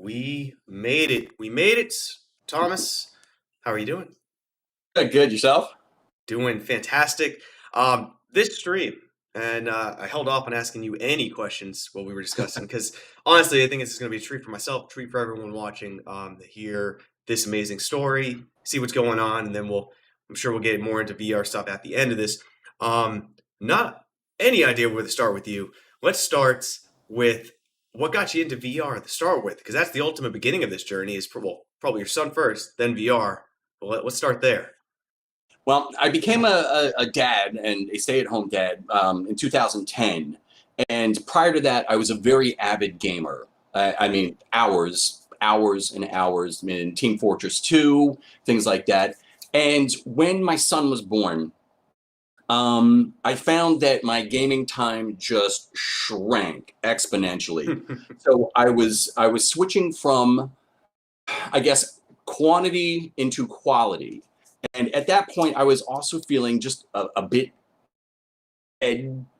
We made it. We made it. Thomas, how are you doing? Good, yourself? Doing fantastic. This stream, and I held off on asking you any questions while we were discussing because honestly, I think it's going to be a treat for myself, a treat for everyone watching to hear this amazing story, see what's going on, and then I'm sure we'll get more into VR stuff at the end of this. Not any idea where to start with you. Let's start with what got you into VR to start with, because that's the ultimate beginning of this journey. Is probably your son first, then VR. But let's start there. Well, I became a dad and a stay-at-home dad in 2010. And prior to that, I was a very avid gamer. I mean, hours and hours in Team Fortress 2, things like that. And when my son was born, I found that my gaming time just shrank exponentially. So I was switching from, I guess, quantity into quality. And at that point, I was also feeling just a bit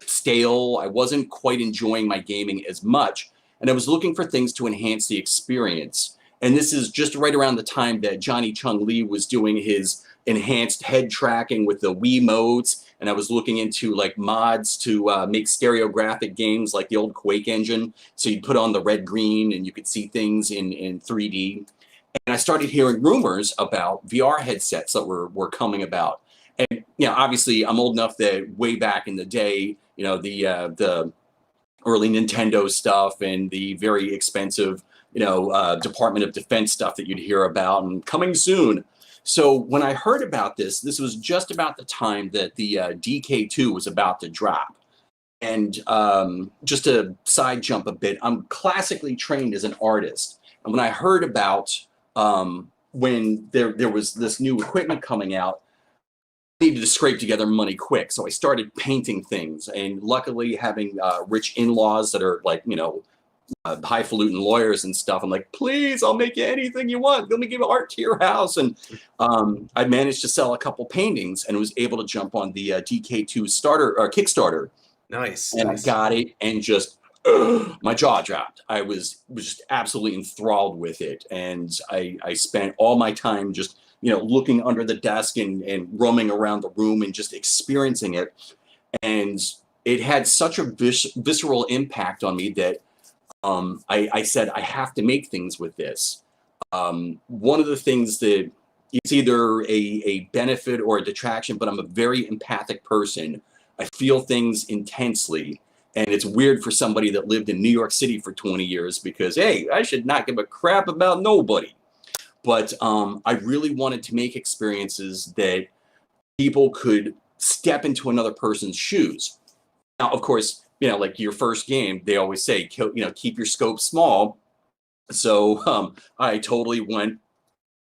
stale. I wasn't quite enjoying my gaming as much. And I was looking for things to enhance the experience. And this is just right around the time that Johnny Chung Lee was doing his enhanced head tracking with the Wii modes. And I was looking into like mods to make stereographic games like the old Quake engine. So you'd put on the red green and you could see things in 3D. And I started hearing rumors about VR headsets that were coming about. And obviously, I'm old enough that way back in the day, the early Nintendo stuff and the very expensive, Department of Defense stuff that you'd hear about and coming soon. So when I heard about this was just about the time that the DK2 was about to drop. And just to side jump a bit, I'm classically trained as an artist. And when I heard about when there was this new equipment coming out, I needed to scrape together money quick. So I started painting things. And luckily, having rich in-laws that are like, highfalutin lawyers and stuff, I'm like, please, I'll make you anything you want. Let me give art to your house. And I managed to sell a couple paintings and was able to jump on the DK2 starter or Kickstarter. Nice. And Nice. I got it and just my jaw dropped. I was just absolutely enthralled with it. And I spent all my time just, looking under the desk and roaming around the room and just experiencing it. And it had such a visceral impact on me that I said, I have to make things with this. One of the things that it's either a benefit or a detraction, but I'm a very empathic person. I feel things intensely. And it's weird for somebody that lived in New York City for 20 years because, hey, I should not give a crap about nobody. But I really wanted to make experiences that people could step into another person's shoes. Now, of course, like your first game, they always say, keep your scope small. So I totally went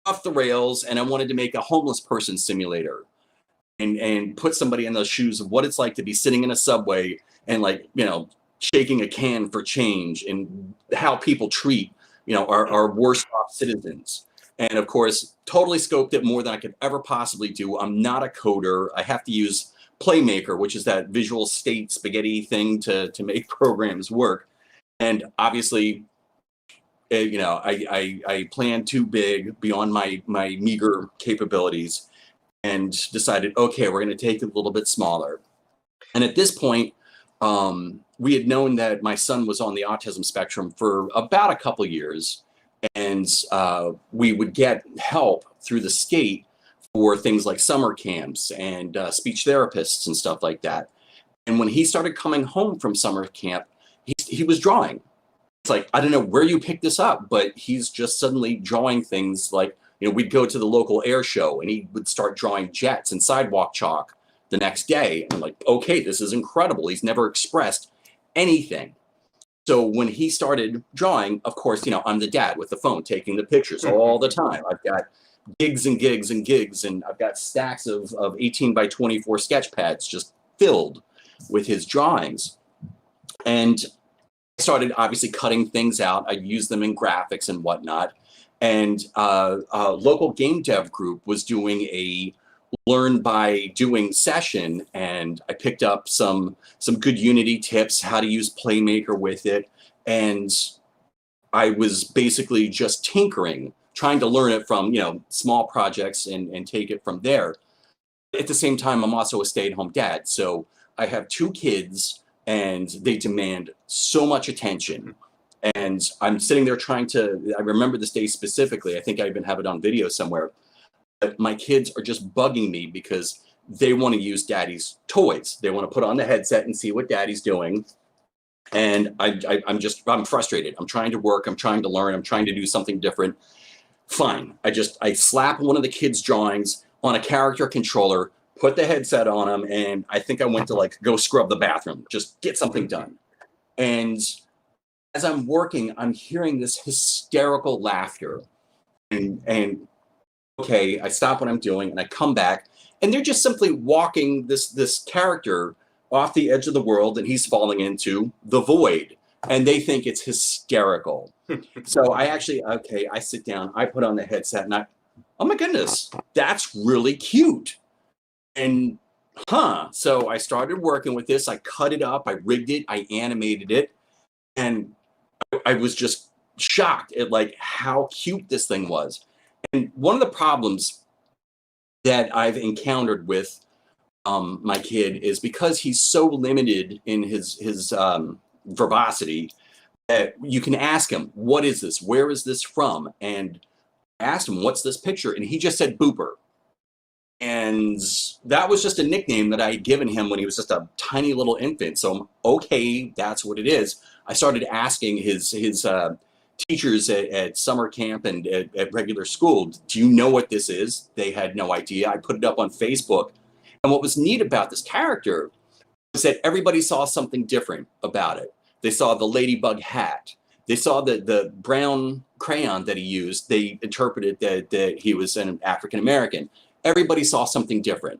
off the rails and I wanted to make a homeless person simulator and put somebody in those shoes of what it's like to be sitting in a subway and shaking a can for change and how people treat, our worst off citizens. And of course, totally scoped it more than I could ever possibly do. I'm not a coder. I have to use Playmaker, which is that visual state spaghetti thing to make programs work. And obviously, I planned too big beyond my meager capabilities and decided, okay, we're going to take it a little bit smaller. And at this point, we had known that my son was on the autism spectrum for about a couple years. And we would get help through the state for things like summer camps and speech therapists and stuff like that. And when he started coming home from summer camp, he was drawing. It's like, I don't know where you picked this up, but he's just suddenly drawing things like, we'd go to the local air show and he would start drawing jets and sidewalk chalk the next day. And I'm like, okay, this is incredible. He's never expressed anything. So when he started drawing, of course, I'm the dad with the phone taking the pictures all the time. I've got gigs and gigs and gigs, and I've got stacks of 18 by 24 sketch pads just filled with his drawings. And I started obviously cutting things out. I used them in graphics and whatnot. And a local game dev group was doing a learn by doing session, and I picked up some good Unity tips, how to use Playmaker with it. And I was basically just tinkering, trying to learn it from, small projects and take it from there. At the same time, I'm also a stay-at-home dad. So I have two kids and they demand so much attention. And I'm sitting there I remember this day specifically. I think I even have it on video somewhere. But my kids are just bugging me because they want to use daddy's toys. They want to put on the headset and see what daddy's doing. And I'm frustrated. I'm trying to work. I'm trying to learn. I'm trying to do something different. Fine. I slap one of the kids' drawings on a character controller, put the headset on him, and I think I went to go scrub the bathroom, just get something done. And as I'm working, I'm hearing this hysterical laughter. And okay, I stop what I'm doing and I come back, and they're just simply walking this character off the edge of the world, and he's falling into the void. And they think it's hysterical. So I sit down, I put on the headset, and oh my goodness, that's really cute. And so I started working with this. I cut it up, I rigged it, I animated it, and I was just shocked at how cute this thing was. And one of the problems that I've encountered with my kid is because he's so limited in his verbosity, that you can ask him, what is this? Where is this from? And I asked him, what's this picture? And he just said Booper. And that was just a nickname that I had given him when he was just a tiny little infant. So, okay, that's what it is. I started asking his teachers at summer camp and at regular school, do you know what this is? They had no idea. I put it up on Facebook. And what was neat about this character was that everybody saw something different about it. They saw the ladybug hat. They saw the brown crayon that he used. They interpreted that he was an African American. Everybody saw something different.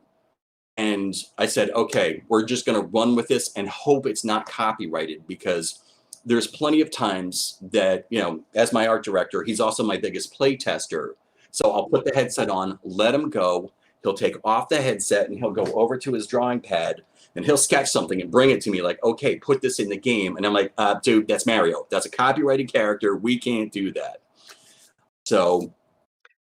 And I said, okay, we're just going to run with this and hope it's not copyrighted, because there's plenty of times that, as my art director, he's also my biggest play tester. So I'll put the headset on, let him go. He'll take off the headset and he'll go over to his drawing pad and he'll sketch something and bring it to me okay, put this in the game. And I'm like, dude, that's Mario. That's a copyrighted character. We can't do that. So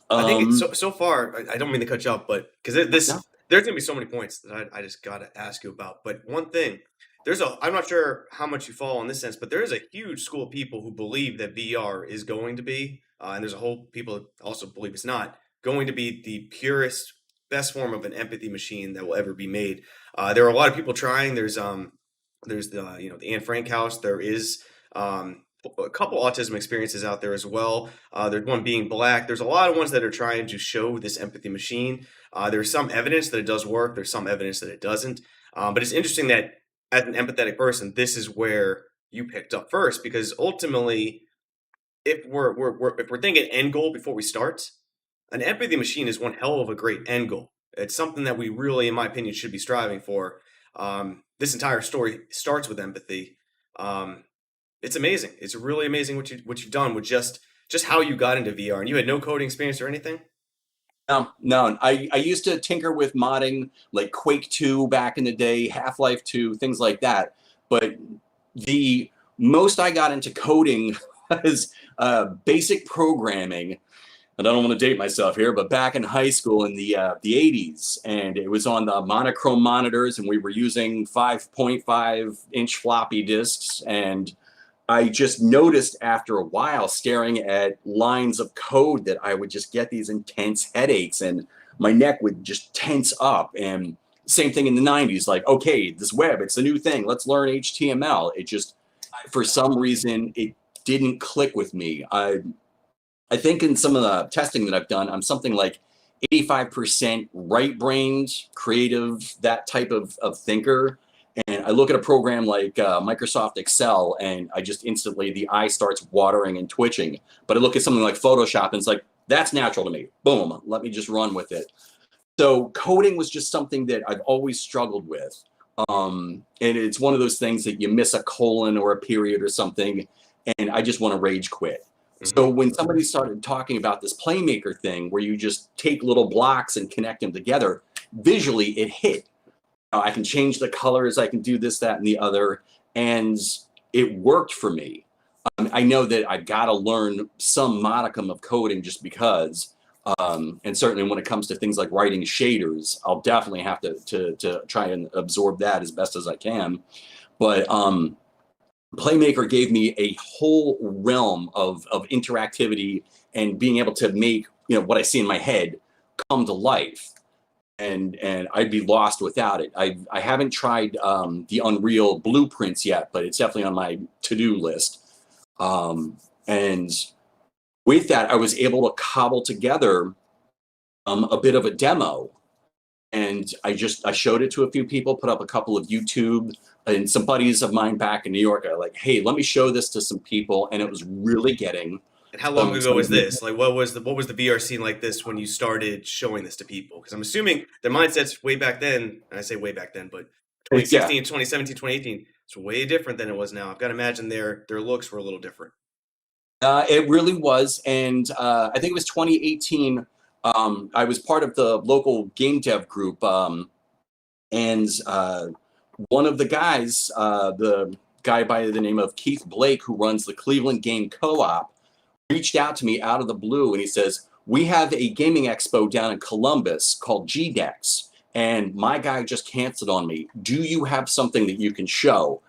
I think it's so far, I don't mean to cut you off, but because there's going to be so many points that I just got to ask you about. But one thing, I'm not sure how much you follow in this sense, but there is a huge school of people who believe that VR is going to be, and there's a whole people that also believe it's not, going to be the purest, best form of an empathy machine that will ever be made. There are a lot of people trying. There's the Anne Frank house. There is a couple autism experiences out there as well. There's one being black. There's a lot of ones that are trying to show this empathy machine. There's some evidence that it does work. There's some evidence that it doesn't. But it's interesting that as an empathetic person, this is where you picked up first, because ultimately, if we're thinking end goal before we start, an empathy machine is one hell of a great end goal. It's something that we really, in my opinion, should be striving for. This entire story starts with empathy. It's amazing. It's really amazing what you've done with just how you got into VR. And you had no coding experience or anything? No. I used to tinker with modding, like Quake 2 back in the day, Half-Life 2, things like that. But the most I got into coding was basic programming. And I don't want to date myself here, but back in high school in the 80s, and it was on the monochrome monitors, and we were using 5.5-inch floppy disks. And I just noticed after a while, staring at lines of code, that I would just get these intense headaches and my neck would just tense up. And same thing in the 90s, okay, this web, it's a new thing. Let's learn HTML. It just, for some reason, it didn't click with me. I think in some of the testing that I've done, I'm something like 85% right-brained, creative, that type of thinker. And I look at a program like Microsoft Excel, and I just instantly, the eye starts watering and twitching. But I look at something like Photoshop, and it's like, that's natural to me. Boom, let me just run with it. So coding was just something that I've always struggled with. And it's one of those things that you miss a colon or a period or something, and I just want to rage quit. So when somebody started talking about this Playmaker thing, where you just take little blocks and connect them together, visually it hit. I can change the colors, I can do this, that, and the other, and it worked for me. I know that I've got to learn some modicum of coding just because. And certainly when it comes to things like writing shaders, I'll definitely have to try and absorb that as best as I can. But Playmaker gave me a whole realm of interactivity and being able to make, what I see in my head come to life. And I'd be lost without it. I haven't tried the Unreal blueprints yet, but it's definitely on my to-do list. And with that, I was able to cobble together a bit of a demo. And I showed it to a few people, put up a couple of YouTube, and some buddies of mine back in New York are like, hey, let me show this to some people. And it was really getting And how long ago was this? Like, what was the VR scene like this when you started showing this to people? Because I'm assuming their mindsets way back then, and I say way back then, but 2016, 2017, 2018, it's way different than it was now. I've got to imagine their looks were a little different. It really was. And I think it was 2018. I was part of the local game dev group. And one of the guys, the guy by the name of Keith Blake, who runs the Cleveland Game Co-op, reached out to me out of the blue. And he says, we have a gaming expo down in Columbus called GDEX. And my guy just canceled on me. Do you have something that you can show?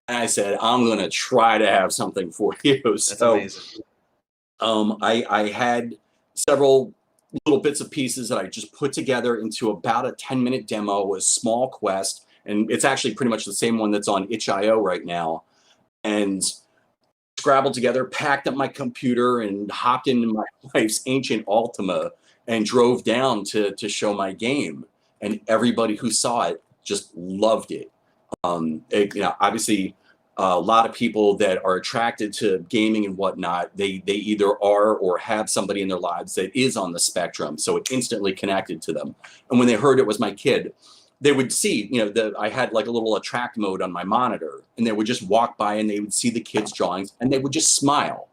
And I said, I'm going to try to have something for you. That's amazing. I had several little bits of pieces that I just put together into about a 10-minute demo, a small quest. And it's actually pretty much the same one that's on itch.io right now. And scrabbled together, packed up my computer, and hopped into my wife's ancient Altima and drove down to show my game. And everybody who saw it just loved it. Obviously, a lot of people that are attracted to gaming and whatnot, they either are or have somebody in their lives that is on the spectrum, so it instantly connected to them. And when they heard it was my kid, they would see, I had like a little attract mode on my monitor, and they would just walk by and they would see the kid's drawings and they would just smile.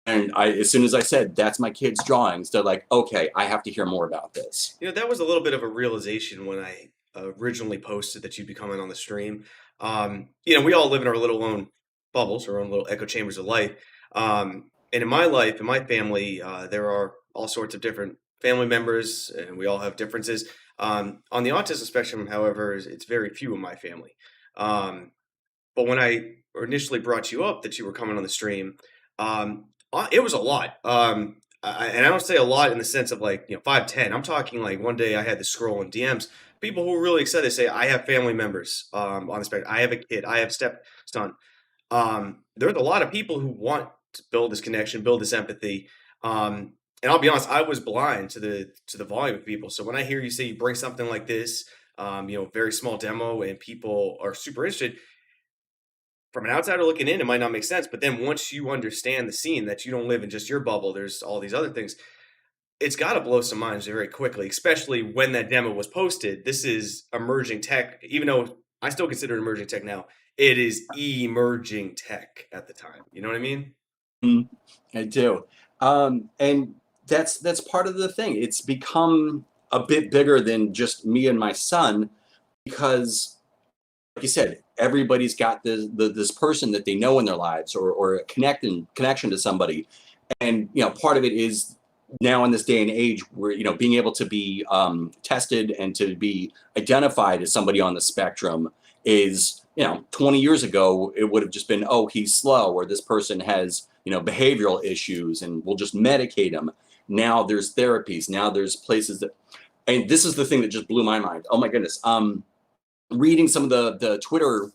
And as soon as I said, that's my kid's drawings, they're like, okay, I have to hear more about this. That was a little bit of a realization when I originally posted that you'd be coming on the stream. We all live in our little own bubbles, our own little echo chambers of life. And in my life, in my family, there are all sorts of different family members, and we all have differences. On the autism spectrum, however, it's very few in my family. But when I initially brought you up that you were coming on the stream, it was a lot. And I don't say a lot in the sense of 5'10". I'm talking like one day I had to scroll in DMs. People who are really excited say, I have family members on the spectrum. I have a kid. I have stepson. There's a lot of people who want to build this connection, build this empathy. And I'll be honest, I was blind to the volume of people. So when I hear you say you bring something like this, very small demo, and people are super interested, from an outsider looking in, it might not make sense. But then once you understand the scene, that you don't live in just your bubble, there's all these other things. It's got to blow some minds very quickly, especially when that demo was posted. This is emerging tech, even though I still consider it emerging tech now. It is emerging tech at the time. You know what I mean? I do. And that's part of the thing. It's become a bit bigger than just me and my son, because, like you said, everybody's got this person that they know in their lives, or a connection to somebody. And, part of it is now in this day and age where, being able to be tested and to be identified as somebody on the spectrum is, 20 years ago, it would have just been, oh, he's slow, or this person has, behavioral issues, and we'll just medicate him. Now there's therapies. Now there's places that, and this is the thing that just blew my mind. Oh my goodness. Reading some of the Twitter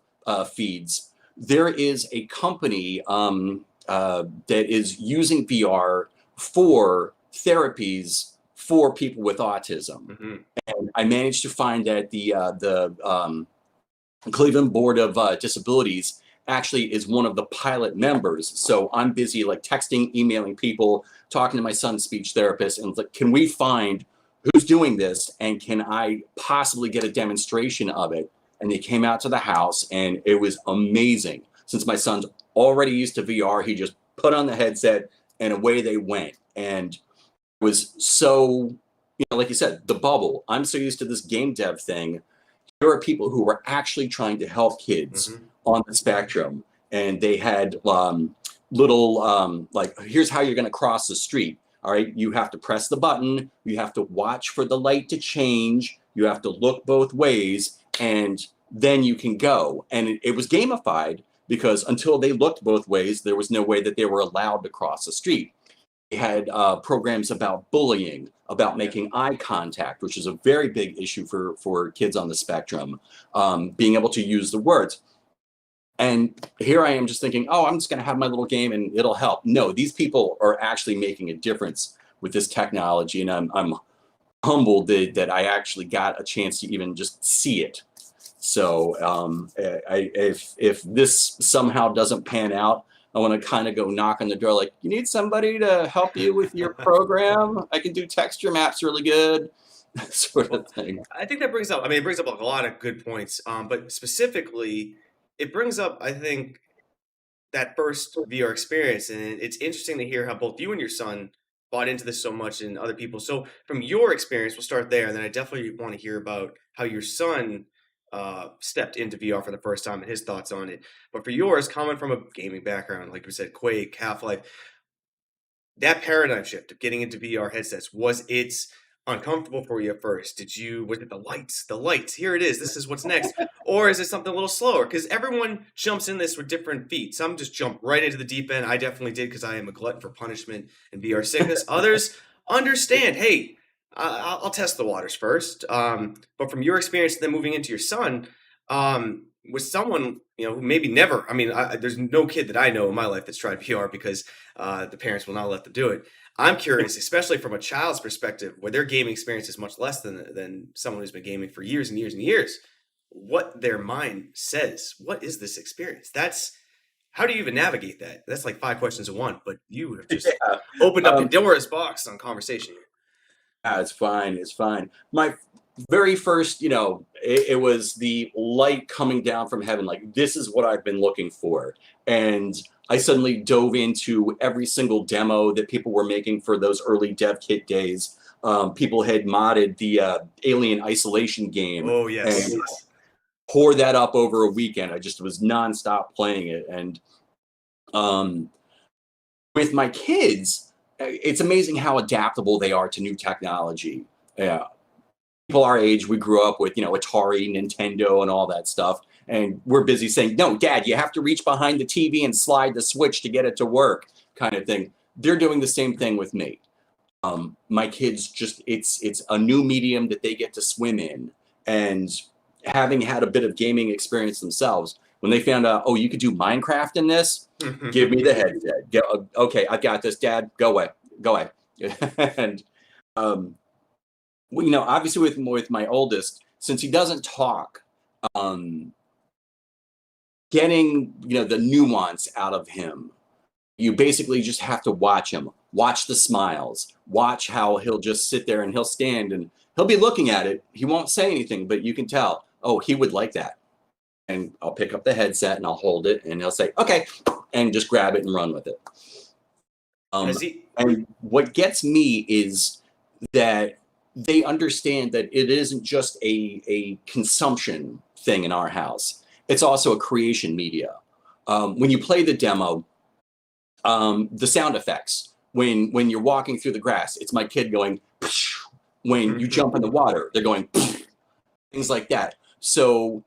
feeds, there is a company that is using VR for therapies for people with autism. Mm-hmm. And I managed to find that the Cleveland Board of Disabilities actually is one of the pilot members. So I'm busy texting, emailing people, talking to my son's speech therapist, and can we find who's doing this, and can I possibly get a demonstration of it? And they came out to the house, and it was amazing. Since my son's already used to VR, he just put on the headset and away they went. And it was so, like you said, the bubble. I'm so used to this game dev thing. There are people who are actually trying to help kids on the spectrum. And they had little like, here's how you're going to cross the street. All right, you have to press the button, you have to watch for the light to change, you have to look both ways, and then you can go. And it was gamified because until they looked both ways, there was no way that they were allowed to cross the street. They had programs about bullying, about making eye contact, which is a very big issue for kids on the spectrum, being able to use the words. And here I am just thinking, oh, I'm just going to have my little game and it'll help. No, these people are actually making a difference with this technology. And I'm humbled that I actually got a chance to even just see it. So if this somehow doesn't pan out, I want to kind of go knock on the door, like, you need somebody to help you with your program? I can do texture maps really good, sort of Well, thing. I think that brings up, I mean, it brings up a lot of good points. But specifically, it brings up, I think, that first VR experience, and it's interesting to hear how both you and your son bought into this so much and other people. So, from your experience, we'll start there, and then I definitely want to hear about how your son stepped into VR for the first time and his thoughts on it. But for yours, coming from a gaming background, like we said, Quake, Half Life, that paradigm shift of getting into VR headsets, was it uncomfortable for you at first? Was it the lights? The lights, here it is. This is what's next. Or is it something a little slower? Because everyone jumps in this with different feet. Some just jump right into the deep end. I definitely did because I am a glutton for punishment and VR sickness. Others understand, hey, I'll test the waters first. But from your experience, then moving into your son, with someone who maybe never, I mean, there's no kid that I know in my life that's tried VR because the parents will not let them do it. I'm curious, especially from a child's perspective, where their gaming experience is much less than someone who's been gaming for years and years and years, what their mind says. What is this experience? How do you even navigate that? That's like five questions in one, but you have just Yeah. opened up Um, Pandora's box on conversation here. it's fine. It's fine. My very first, it was the light coming down from heaven. Like, this is what I've been looking for. And I suddenly dove into every single demo that people were making for those early dev kit days. People had modded the Alien Isolation game Oh, and yes. poured that up over a weekend. I just was nonstop playing it. And um, with my kids, it's amazing how adaptable they are to new technology. Yeah, people our age, we grew up with, Atari, Nintendo, and all that stuff. And we're busy saying, no, Dad, you have to reach behind the TV and slide the switch to get it to work, kind of thing. They're doing the same thing with me. My kids it's a new medium that they get to swim in. And having had a bit of gaming experience themselves, when they found out, oh, you could do Minecraft in this, give me the headset. Okay, I've got this, Dad. Go away. Go away. And well, obviously with my oldest, since he doesn't talk, um, getting the nuance out of him, you basically just have to watch him, watch the smiles, watch how he'll just sit there and he'll stand and he'll be looking at it. He won't say anything, but you can tell, oh, he would like that. And I'll pick up the headset and I'll hold it and he'll say, okay, and just grab it and run with it. Has he? And what gets me is that they understand that it isn't just a consumption thing in our house. It's also a creation media. When you play the demo, the sound effects, when you're walking through the grass, it's my kid going, psh. When you jump in the water, they're going, psh. Things like that. So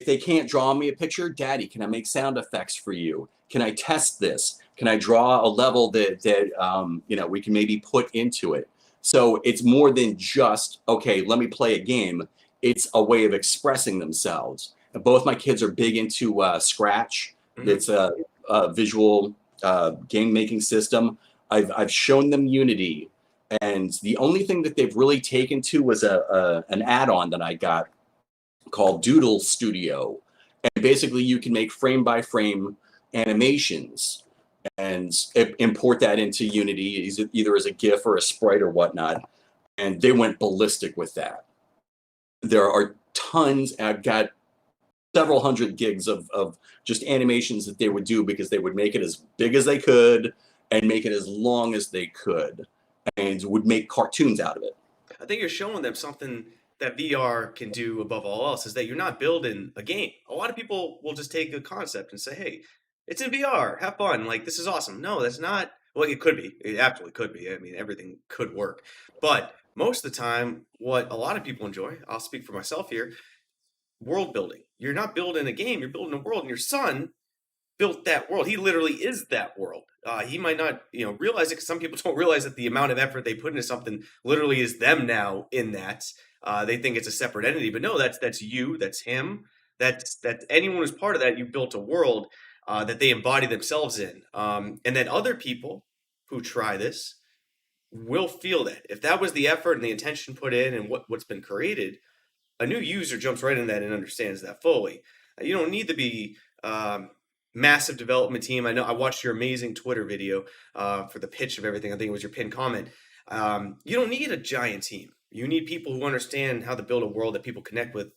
if they can't draw me a picture, Daddy, can I make sound effects for you? Can I test this? Can I draw a level that we can maybe put into it? So it's more than just, okay, let me play a game. It's a way of expressing themselves. And both my kids are big into Scratch. Mhm. It's a visual game making system. I've shown them Unity, and the only thing that they've really taken to was an add-on that I got called Doodle Studio. And basically you can make frame by frame animations and import that into Unity, either as a GIF or a sprite or whatnot. And they went ballistic with that. There are tons, I've got several hundred gigs of just animations that they would do because they would make it as big as they could and make it as long as they could and would make cartoons out of it. I think you're showing them something that VR can do above all else is that you're not building a game. A lot of people will just take a concept and say, hey, It's in VR. Have fun. Like, this is awesome. No, that's not. Well, it could be. It absolutely could be. I mean, everything could work. But most of the time, what a lot of people enjoy, I'll speak for myself here, world building. You're not building a game, you're building a world, and your son built that world. He literally is that world. He might not, realize it because some people don't realize that the amount of effort they put into something literally is them now in that. They think it's a separate entity, but no, that's you, that's him, that's anyone who's part of that. You built a world that they embody themselves in, and then other people who try this will feel that if that was the effort and the intention put in and what's been created, a new user jumps right in that and understands that fully. You don't need to be massive development team. I know I watched your amazing Twitter video for the pitch of everything. I think it was your pinned comment. You don't need a giant team. You need people who understand how to build a world that people connect with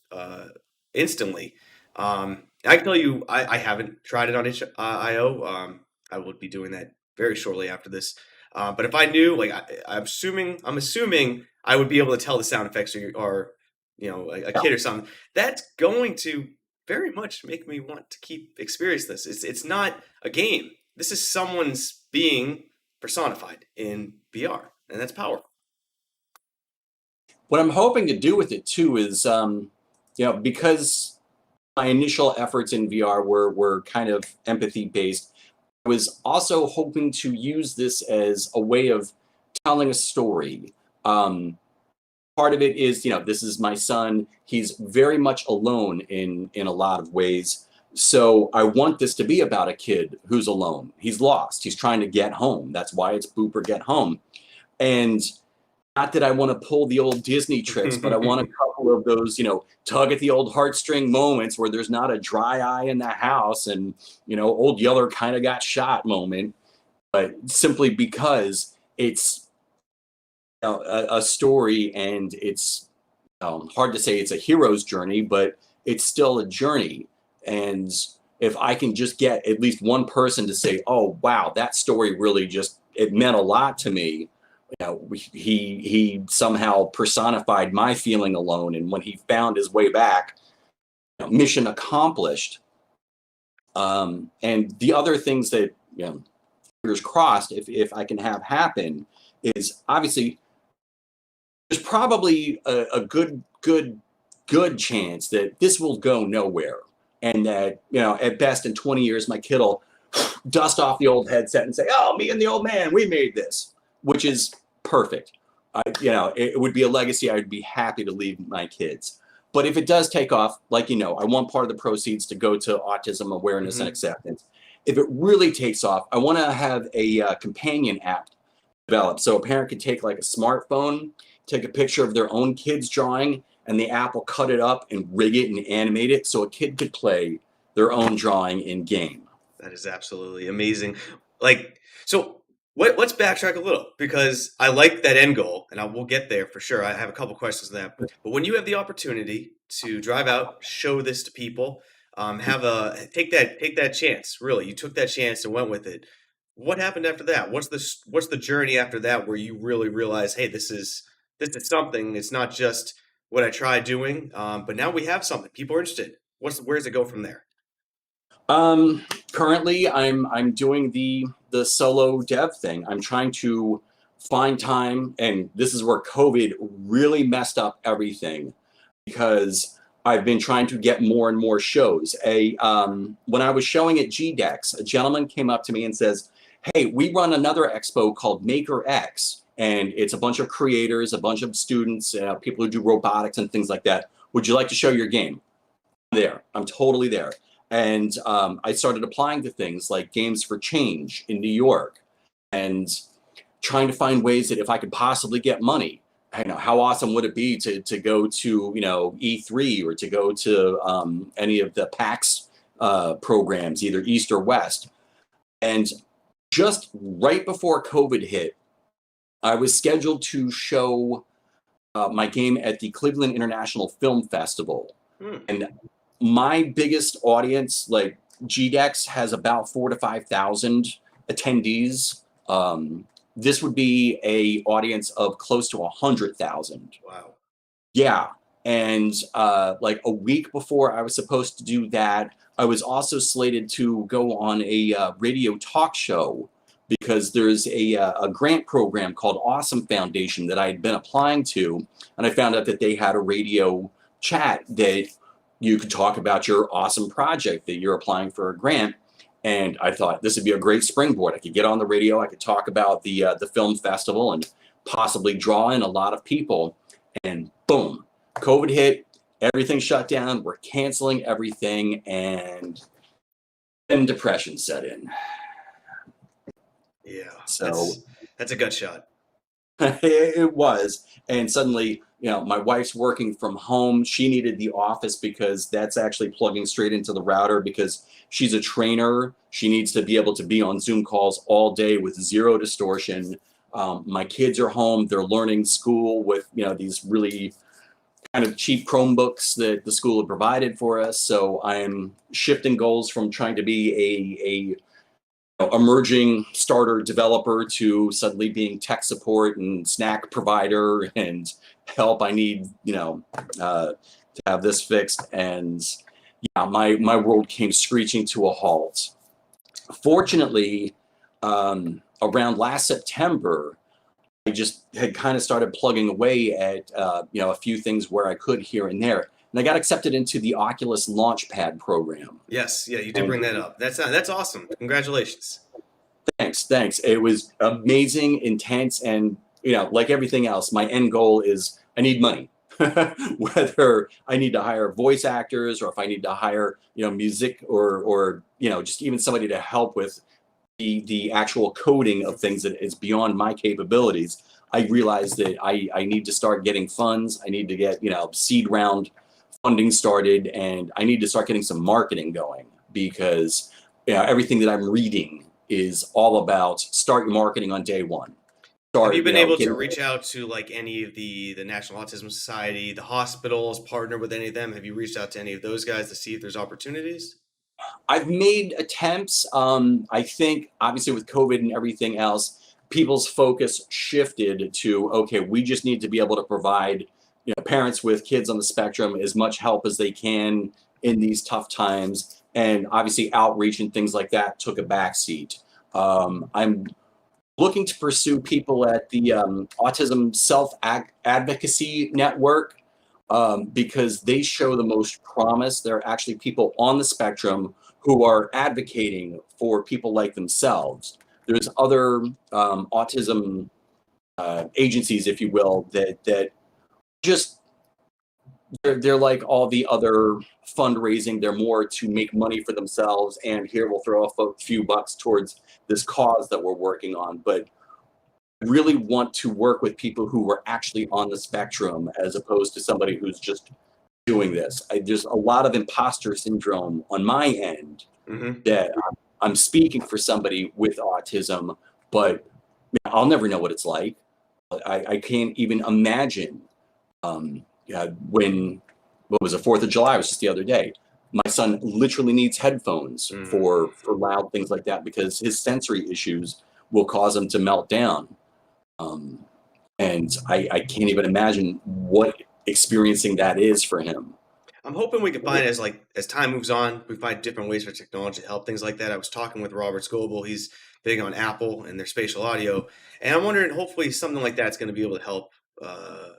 instantly. I can tell you, I haven't tried it on itch.io. I will be doing that very shortly after this. But if I knew, like, I'm assuming I would be able to tell the sound effects or a Yeah. kid or something. That's going to very much make me want to keep experience this. It's not a game. This is someone's being personified in VR, and that's powerful. What I'm hoping to do with it too is, because my initial efforts in VR were kind of empathy based, I was also hoping to use this as a way of telling a story. Um, Part of it is, this is my son. He's very much alone in a lot of ways. So I want this to be about a kid who's alone. He's lost. He's trying to get home. That's why it's Boop or Get Home. And not that I want to pull the old Disney tricks, but I want a couple of those, tug at the old heartstring moments where there's not a dry eye in the house and, old Yeller kind of got shot moment, but simply because it's a story and it's hard to say it's a hero's journey, but it's still a journey. And if I can just get at least one person to say, oh, wow, that story really it meant a lot to me. He somehow personified my feeling alone, and when he found his way back, mission accomplished. And the other things that, fingers crossed, if I can have happen, is obviously there's probably a good chance that this will go nowhere, and that at best in 20 years my kid will dust off the old headset and say, oh, me and the old man, we made this, which is perfect. It would be a legacy I would be happy to leave my kids. But if it does take off, like, I want part of the proceeds to go to autism awareness and acceptance. If it really takes off, I want to have a companion app developed so a parent can take like a smartphone, take a picture of their own kid's drawing, and the app will cut it up and rig it and animate it so a kid could play their own drawing in game. That is absolutely amazing. Like, so let's backtrack a little because I like that end goal, and we'll get there for sure. I have a couple questions on that. But when you have the opportunity to drive out, show this to people, take that chance. Really, you took that chance and went with it. What happened after that? What's the journey after that where you really realize, hey, this is something. It's not just what I tried doing, but now we have something. People are interested. Where does it go from there? Currently, I'm doing the solo dev thing. I'm trying to find time, and this is where COVID really messed up everything because I've been trying to get more and more shows. When I was showing at GDEX, a gentleman came up to me and says, "Hey, we run another expo called Maker X, and it's a bunch of creators, a bunch of students, people who do robotics and things like that. Would you like to show your game?" I'm totally there. And I started applying to things like Games for Change in New York and trying to find ways that if I could possibly get money, how awesome would it be to go to, E3 or to go to any of the PAX programs, either East or West. And just right before COVID hit, I was scheduled to show my game at the Cleveland International Film Festival. Hmm. And my biggest audience, like GDEX, has about 4,000 to 5,000 attendees. This would be a audience of close to 100,000. Wow. Yeah, And like a week before I was supposed to do that, I was also slated to go on a radio talk show because there's a grant program called Awesome Foundation that I had been applying to. And I found out that they had a radio chat that you could talk about your awesome project that you're applying for a grant. And I thought this would be a great springboard. I could get on the radio, I could talk about the film festival and possibly draw in a lot of people. And boom, COVID hit, everything shut down, we're canceling everything, and then depression set in. Yeah, So that's a gut shot. it was. And suddenly, my wife's working from home. She needed the office because that's actually plugging straight into the router because she's a trainer. She needs to be able to be on Zoom calls all day with zero distortion. My kids are home. They're learning school with, these really kind of cheap Chromebooks that the school had provided for us. So I'm shifting goals from trying to be a emerging starter developer to suddenly being tech support and snack provider and help. I need, to have this fixed. And yeah, my world came screeching to a halt. Fortunately, around last September, I just had kind of started plugging away at a few things where I could here and there, and I got accepted into the Oculus Launchpad program. Yes, yeah, you did bring that up. That's awesome. Congratulations. Thanks. It was amazing, intense, and like everything else, my end goal is I need money. Whether I need to hire voice actors or if I need to hire music or just even somebody to help with the actual coding of things that is beyond my capabilities, I realized that I need to start getting funds. I need to get seed round funding started, and I need to start getting some marketing going because everything that I'm reading is all about start your marketing on day one. Have Start, you been able to getting, reach out to like any of the National Autism Society, the hospitals, partner with any of them? Have you reached out to any of those guys to see if there's opportunities? I've made attempts. I think obviously with COVID and everything else, people's focus shifted to, okay, we just need to be able to provide parents with kids on the spectrum as much help as they can in these tough times. And obviously outreach and things like that took a backseat. I'm looking to pursue people at the Autism Self Advocacy Network because they show the most promise. They're actually people on the spectrum who are advocating for people like themselves. There's other autism agencies, if you will, that just they're like all the other fundraising. They're more to make money for themselves, and here we'll throw a few bucks towards this cause that we're working on. But I really want to work with people who are actually on the spectrum as opposed to somebody who's just doing this. There's a lot of imposter syndrome on my end Mm-hmm. that I'm speaking for somebody with autism, but I'll never know what it's like. I can't even imagine when, what was it, 4th of July, it was just the other day. My son literally needs headphones for loud things like that because his sensory issues will cause him to melt down. And I can't even imagine what experiencing that is for him. I'm hoping we can find as time moves on, we find different ways for technology to help things like that. I was talking with Robert Scoble. He's big on Apple and their spatial audio, and I'm wondering hopefully something like that's going to be able to help,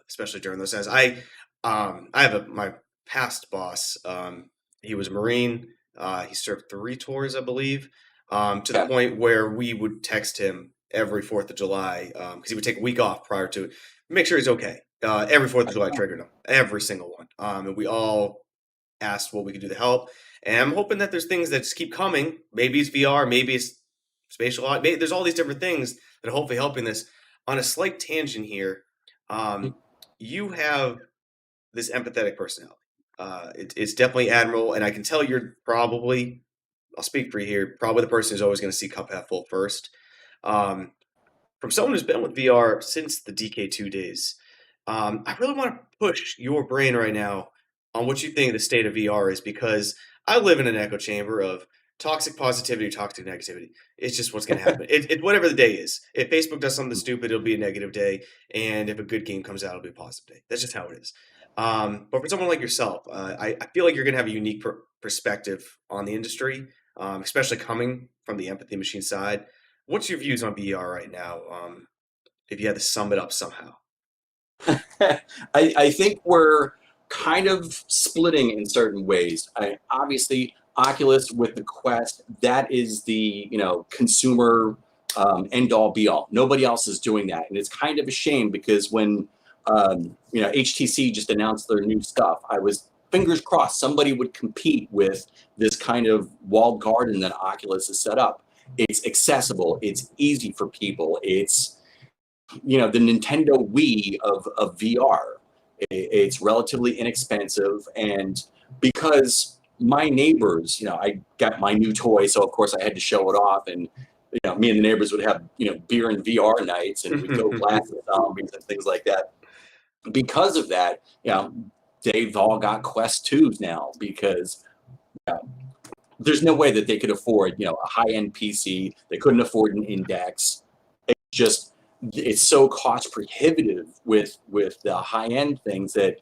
especially during those times. I have my past boss. He was a Marine. He served 3 tours, I believe, to the Yeah. point where we would text him every 4th of July because he would take a week off prior to make sure he's okay. Every 4th of July triggered him, every single one. And we all asked what we could do to help. And I'm hoping that there's things that just keep coming. Maybe it's VR, maybe it's spatial audio. Maybe there's all these different things that are hopefully helping this. On a slight tangent here, you have this empathetic personality. It's definitely admirable, and I can tell you're probably, I'll speak for you here, probably the person who's always going to see cup half full first. Um, from someone who's been with VR since the DK2 days, I really want to push your brain right now on what you think the state of VR is, because I live in an echo chamber of toxic positivity, toxic negativity. It's just what's going to happen. It's whatever the day is. If Facebook does something stupid, it'll be a negative day, and if a good game comes out, it'll be a positive day. That's just how it is. But for someone like yourself, I feel like you're going to have a unique perspective on the industry, especially coming from the empathy machine side. What's your views on VR right now? If you had to sum it up somehow. I think we're kind of splitting in certain ways. Obviously, Oculus with the Quest, that is the consumer end all be all. Nobody else is doing that, and it's kind of a shame because when HTC just announced their new stuff, I was fingers crossed somebody would compete with this kind of walled garden that Oculus has set up. It's accessible. It's easy for people. It's the Nintendo Wii of VR. It's relatively inexpensive, and because my neighbors, I got my new toy, so of course I had to show it off, and me and the neighbors would have beer and VR nights, and we'd go blast the zombies and things like that. Because of that, they've all got Quest 2s now because there's no way that they could afford a high-end PC. They couldn't afford an Index. Just it's so cost prohibitive with the high end things that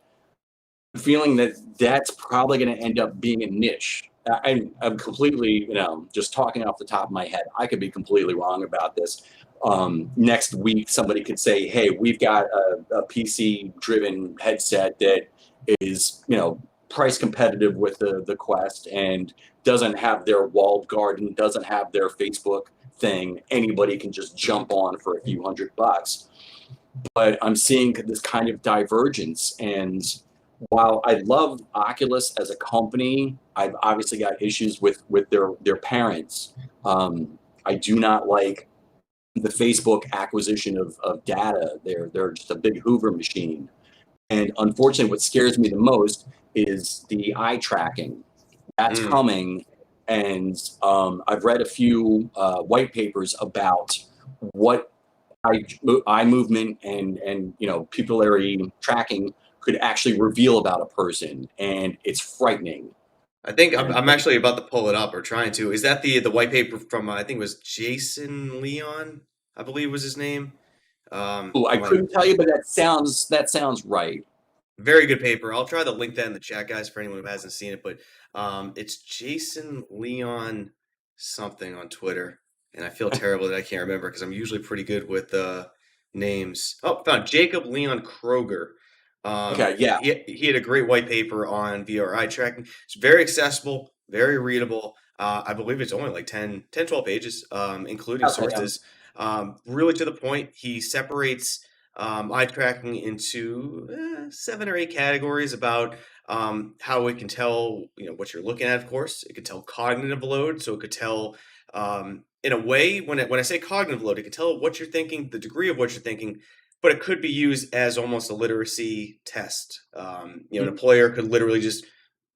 I'm feeling that that's probably going to end up being a niche. I'm completely, just talking off the top of my head. I could be completely wrong about this. Next week, somebody could say, "Hey, we've got a PC-driven headset that is, price competitive with the Quest and doesn't have their walled garden, doesn't have their Facebook thing. Anybody can just jump on for a few $100." But I'm seeing this kind of divergence, and while I love Oculus as a company, I've obviously got issues with their parents. I do not like the Facebook acquisition of data. They're just a big Hoover machine. And unfortunately, what scares me the most is the eye tracking. That's Mm. coming, and I've read a few white papers about what eye movement and pupillary tracking could actually reveal about a person, and it's frightening. I think I'm, And I'm actually about to pull it up or trying to. Is that the white paper from I think it was Jason Leon, I believe was his name. I I might couldn't tell you, but that sounds right. Very good paper. I'll try to link that in the chat, guys, for anyone who hasn't seen it. But it's Jason Leon something on Twitter, and I feel terrible that I can't remember because I'm usually pretty good with names. Oh, found Jacob Leon Kroger. Okay, yeah, He had a great white paper on VR eye tracking. It's very accessible, very readable. I believe it's only like 12 pages, including okay, sources. Really to the point. He separates eye tracking into 7 or 8 categories about how it can tell what you're looking at. Of course, it can tell cognitive load, so it could tell in a way when I say cognitive load, it can tell what you're thinking, the degree of what you're thinking, but it could be used as almost a literacy test. An mm, employer could literally just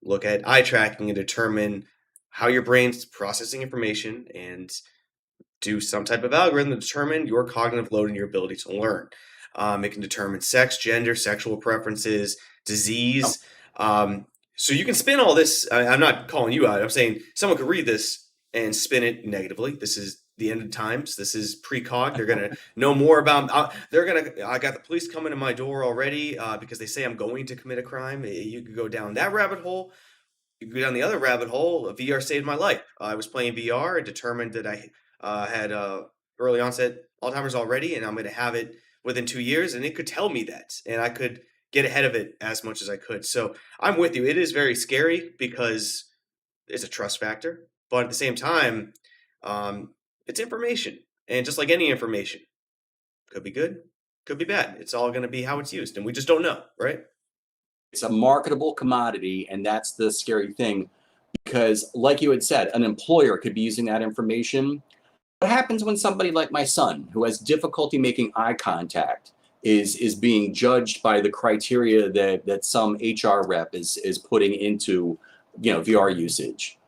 look at eye tracking and determine how your brain's processing information and do some type of algorithm to determine your cognitive load and your ability to learn. It can determine sex, gender, sexual preferences, oh, disease. So you can spin all this. I'm not calling you out. I'm saying someone could read this and spin it negatively. This is the end of times. This is precog. They're gonna know more about. They're gonna. I got the police coming to my door already because they say I'm going to commit a crime. You could go down that rabbit hole. You can go down the other rabbit hole. VR saved my life. I was playing VR and determined that I had early onset Alzheimer's already, and I'm going to have it within 2 years. And it could tell me that, and I could get ahead of it as much as I could. So I'm with you. It is very scary because it's a trust factor, but at the same time, it's information, and just like any information, could be good, could be bad. It's all going to be how it's used, and we just don't know, right? it's a marketable commodity, and that's the scary thing because, like you had said, an employer could be using that information. What happens when somebody like my son, who has difficulty making eye contact, is being judged by the criteria that some HR rep is putting into VR usage?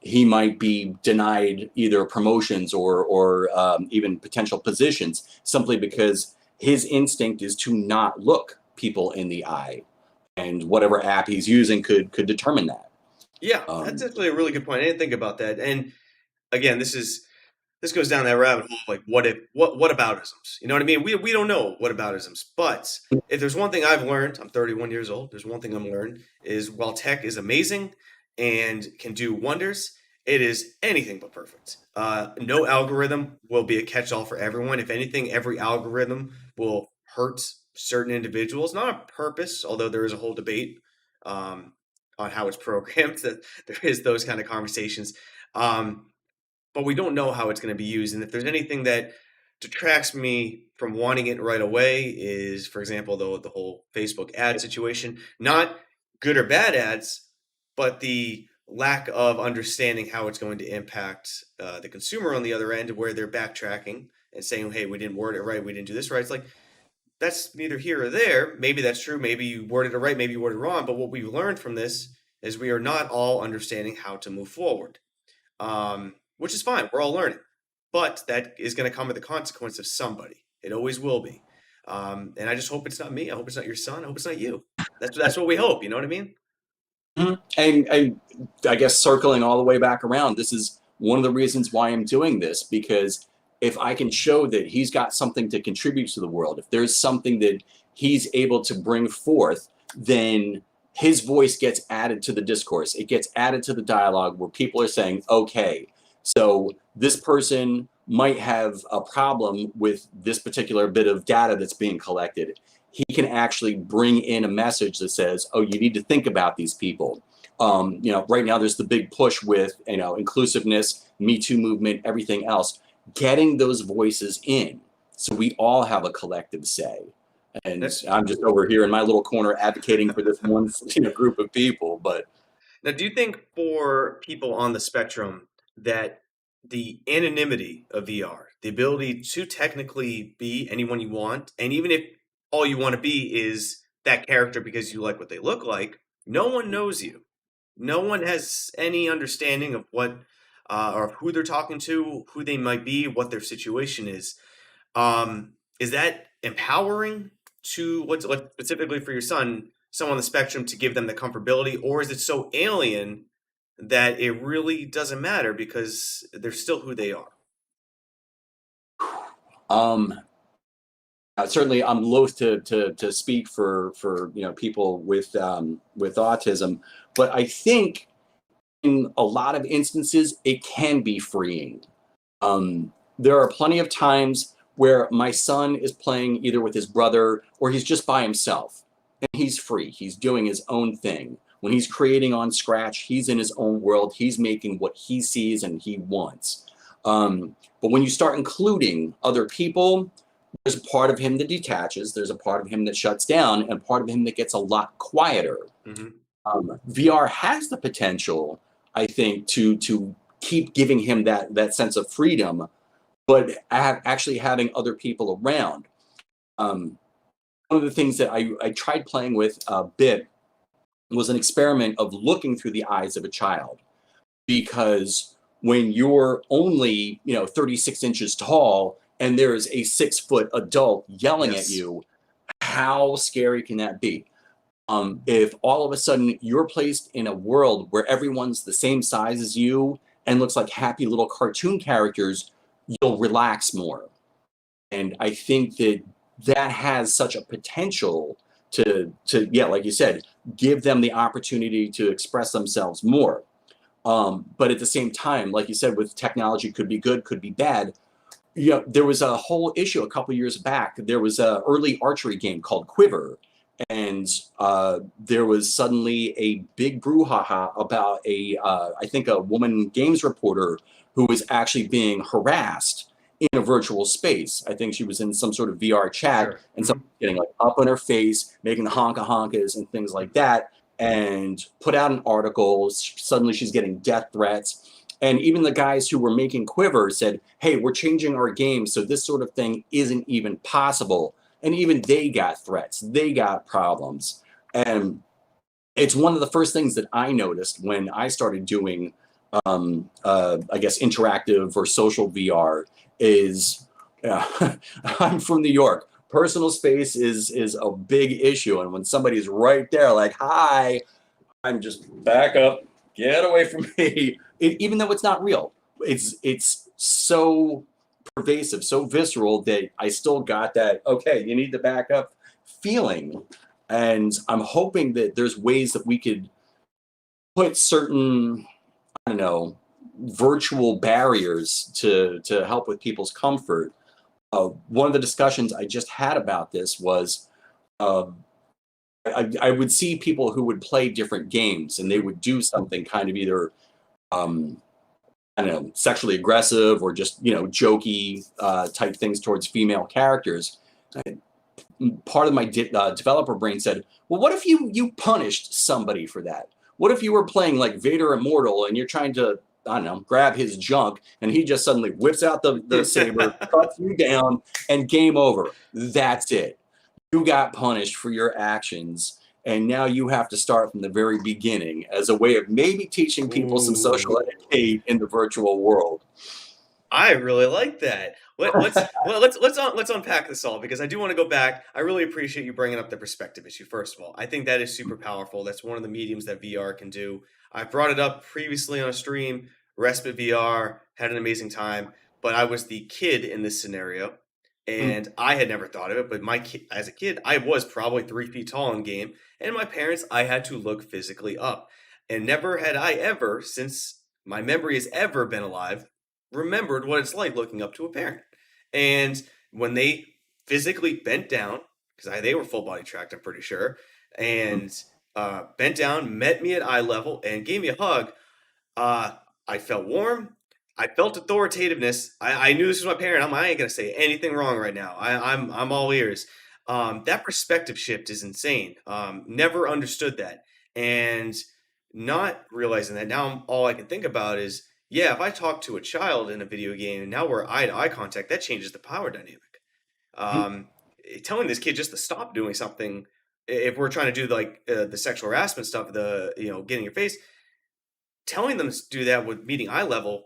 He might be denied either promotions or even potential positions simply because his instinct is to not look people in the eye, and whatever app he's using could determine that. Yeah, that's Um, actually a really good point. I didn't think about that. And again, this is this goes down that rabbit hole of like what aboutisms. You know what I mean? We don't know what aboutisms, but if there's one thing I've learned, I'm 31 years old. There's one thing I'm learned is while tech is amazing and can do wonders, it is anything but perfect. No algorithm will be a catch-all for everyone. If anything, every algorithm will hurt certain individuals, not on purpose, although there is a whole debate um, on how it's programmed. That there is those kind of conversations. Um, but we don't know how it's going to be used. And if there's anything that detracts me from wanting it right away is, for example, the whole Facebook ad situation, not good or bad ads, but the lack of understanding how it's going to impact the consumer on the other end, where they're backtracking and saying, hey, we didn't word it right, we didn't do this right. It's like, that's neither here or there. Maybe that's true. Maybe you worded it right. Maybe you worded it wrong. But what we've learned from this is we are not all understanding how to move forward, which is fine. We're all learning. But that is going to come at the consequence of somebody. It always will be. And I just hope it's not me. I hope it's not your son. I hope it's not you. That's what we hope. You know what I mean? Mhm. And I guess circling all the way back around, this is one of the reasons why I'm doing this, because if I can show that he's got something to contribute to the world, if there's something that he's able to bring forth, then his voice gets added to the discourse. It gets added to the dialogue where people are saying, okay, so this person might have a problem with this particular bit of data that's being collected. He can actually bring in a message that says, oh, you need to think about these people. Right now there's the big push with, inclusiveness, Me Too movement, everything else, getting those voices in so we all have a collective say. And That's I'm just over here in my little corner advocating for this one group of people. But Now, do you think for people on the spectrum that the anonymity of VR, the ability to technically be anyone you want, and even if all you want to be is that character because you like what they look like, no one knows you. No one has any understanding of what or who they're talking to, who they might be, what their situation is that empowering to what specifically for your son, someone on the spectrum, to give them the comfortability, or is it so alien that it really doesn't matter because they're still who they are? um, certainly, I'm loath to speak for people with autism, but I think in a lot of instances it can be freeing. There are plenty of times where my son is playing either with his brother or he's just by himself, and he's free. He's doing his own thing. When he's creating on Scratch, he's in his own world. He's making what he sees and he wants. But when you start including other people, there's a part of him that detaches, there's a part of him that shuts down, and part of him that gets a lot quieter. Hmm. VR has the potential, I think, to keep giving him that sense of freedom, but actually having other people around. Um, One of the things that I tried playing with a bit was an experiment of looking through the eyes of a child, because when you're only 36 inches tall and there is a 6-foot adult yelling at Yes. you, how scary can that be? If all of a sudden you're placed in a world where everyone's the same size as you and looks like happy little cartoon characters, you'll relax more. And I think that that has such a potential to yeah, like you said, give them the opportunity to express themselves more. But at the same time, like you said, with technology, could be good, could be bad. There was a whole issue a couple years back. There was an early archery game called Quiver, and there was suddenly a big brouhaha about I think a woman games reporter who was actually being harassed in a virtual space. I think she was in some sort of VR chat, Sure. and Hmm. someone getting like up on her face, making the honka honkas and things like that, and put out an article. Suddenly, she's getting death threats. And even the guys who were making Quiver said, hey, we're changing our game so this sort of thing isn't even possible. And even they got threats, they got problems. And it's one of the first things that I noticed when I started doing, I guess, interactive or social VR is I'm from New York. Personal space is a big issue. And when somebody's right there, like, hi, I'm just back up, get away from me, even though it's not real. it's so pervasive, so visceral that I still got that, okay, you need the backup feeling. And I'm hoping that there's ways that we could put certain, I don't know, virtual barriers to help with people's comfort. One of the discussions I just had about this was uh, I would see people who would play different games and they would do something kind of either um, I don't know, sexually aggressive or just, jokey type things towards female characters. Part of my developer brain said, well, what if you punished somebody for that? What if you were playing like Vader Immortal and you're trying to, I don't know, grab his junk and he just suddenly whips out the saber, cuts you down, and game over. That's it. You got punished for your actions. And now you have to start from the very beginning as a way of maybe teaching people some social Ooh. etiquette in the virtual world. I really like that. Let's unpack this all because I do want to go back. I really appreciate you bringing up the perspective issue. First of all, I think that is super powerful. That's one of the mediums that VR can do. I brought it up previously on a stream. Respite VR had an amazing time, but I was the kid in this scenario, Mm, and I had never thought of it. But as a kid, I was probably 3 feet tall in game, and my parents, I had to look physically up, and never had I ever, since my memory has ever been alive, remembered what it's like looking up to a parent. And when they physically bent down, because they were full body tracked, I'm pretty sure, mm, and bent down, met me at eye level, and gave me a hug, uh, I felt warm. I felt authoritativeness. I knew this was my parent. I ain't gonna say anything wrong right now. I'm all ears. That perspective shift is insane. Never understood that, and not realizing that now all I can think about is, yeah, if I talk to a child in a video game and now we're eye to eye contact, that changes the power dynamic. mm, Um, Telling this kid just to stop doing something, if we're trying to do like the sexual harassment stuff, the getting your face, telling them to do that with meeting eye level,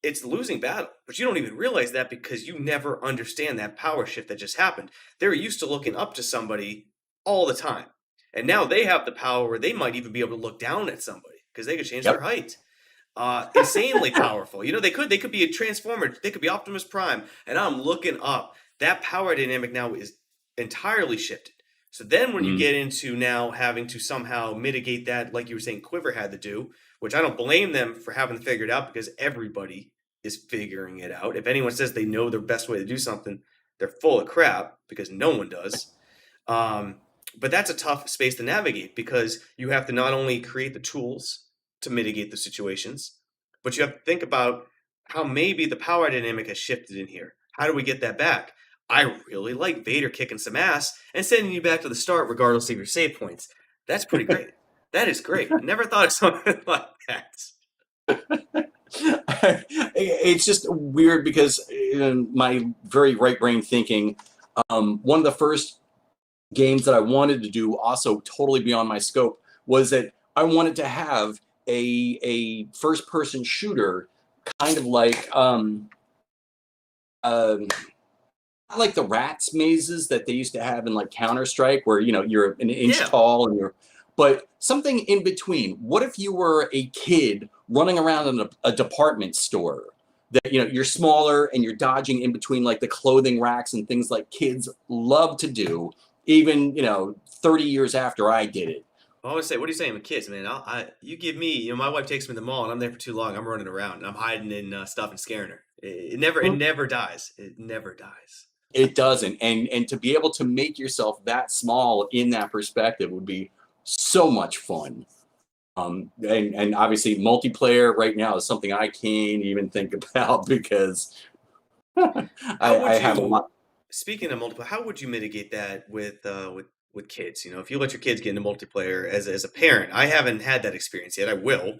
it's the losing battle. But you don't even realize that because you never understand that power shift that just happened. They're used to looking up to somebody all the time. And now they have the power where they might even be able to look down at somebody because they could change their yep. height. Insanely powerful. They could be a transformer, they could be Optimus Prime, and I'm looking up. That power dynamic now is entirely shifted. So then when you Mm, get into now having to somehow mitigate that, like you were saying, Quiver had to do, which I don't blame them for having to figure it out because everybody is figuring it out. If anyone says they know the best way to do something, they're full of crap because no one does. Um, but that's a tough space to navigate because you have to not only create the tools to mitigate the situations, but you have to think about how maybe the power dynamic has shifted in here. How do we get that back? I really like Vader kicking some ass and sending you back to the start regardless of your save points. That's pretty great. That is great. I never thought of something like that. it's just weird because in my very right brain thinking, one of the first games that I wanted to do, also totally beyond my scope, was that I wanted to have a first person shooter, kind of um, like the rats mazes that they used to have in like Counter Strike, where you're an inch Yeah. tall and but something in between. What if you were a kid running around in a department store that you're smaller and you're dodging in between like the clothing racks and things like kids love to do, even 30 years after I did it. I always say, what are you saying with kids, man? You give me, my wife takes me to the mall and I'm there for too long. I'm running around and I'm hiding in stuff and scaring her. It never dies. It never dies. It doesn't, and to be able to make yourself that small in that perspective would be so much fun. And obviously multiplayer right now is something I can't even think about because How I would have a you, lot. speaking of multiplayer, how would you mitigate that with kids? If you let your kids get into multiplayer as a parent, I haven't had that experience yet. I will,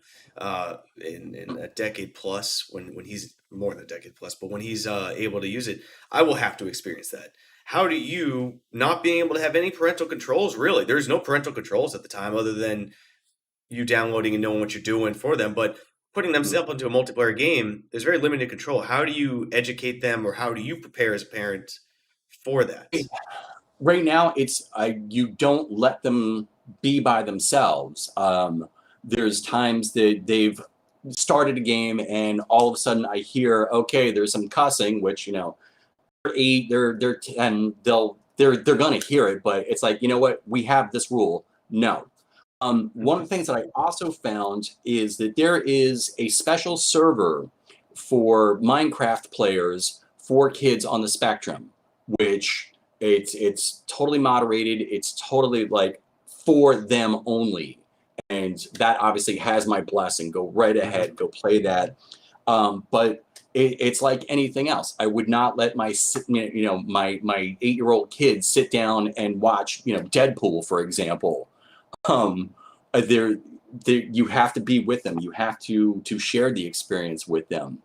in a decade plus when he's more than a decade plus, but when he's able to use it, I will have to experience that. How do you not being able to have any parental controls? Really, there's no parental controls at the time other than you downloading and knowing what you're doing for them, but putting themselves into a multiplayer game, there's very limited control. How do you educate them, or how do you prepare as a parent for that? Right now it's you don't let them be by themselves. There's times that they've started a game and all of a sudden I hear, okay, there's some cussing, which, they're 8, they're 10, they're gonna hear it, but it's like, you know what, we have this rule. No. One of the things that I also found is that there is a special server for Minecraft players for kids on the spectrum, which it's totally moderated. It's totally like for them only, and that obviously has my blessing. Go right Mhm. ahead, go play that. But it's like anything else. I would not let my 8-year-old kid sit down and watch Deadpool, for example. um there you have to be with them, you have to share the experience with them.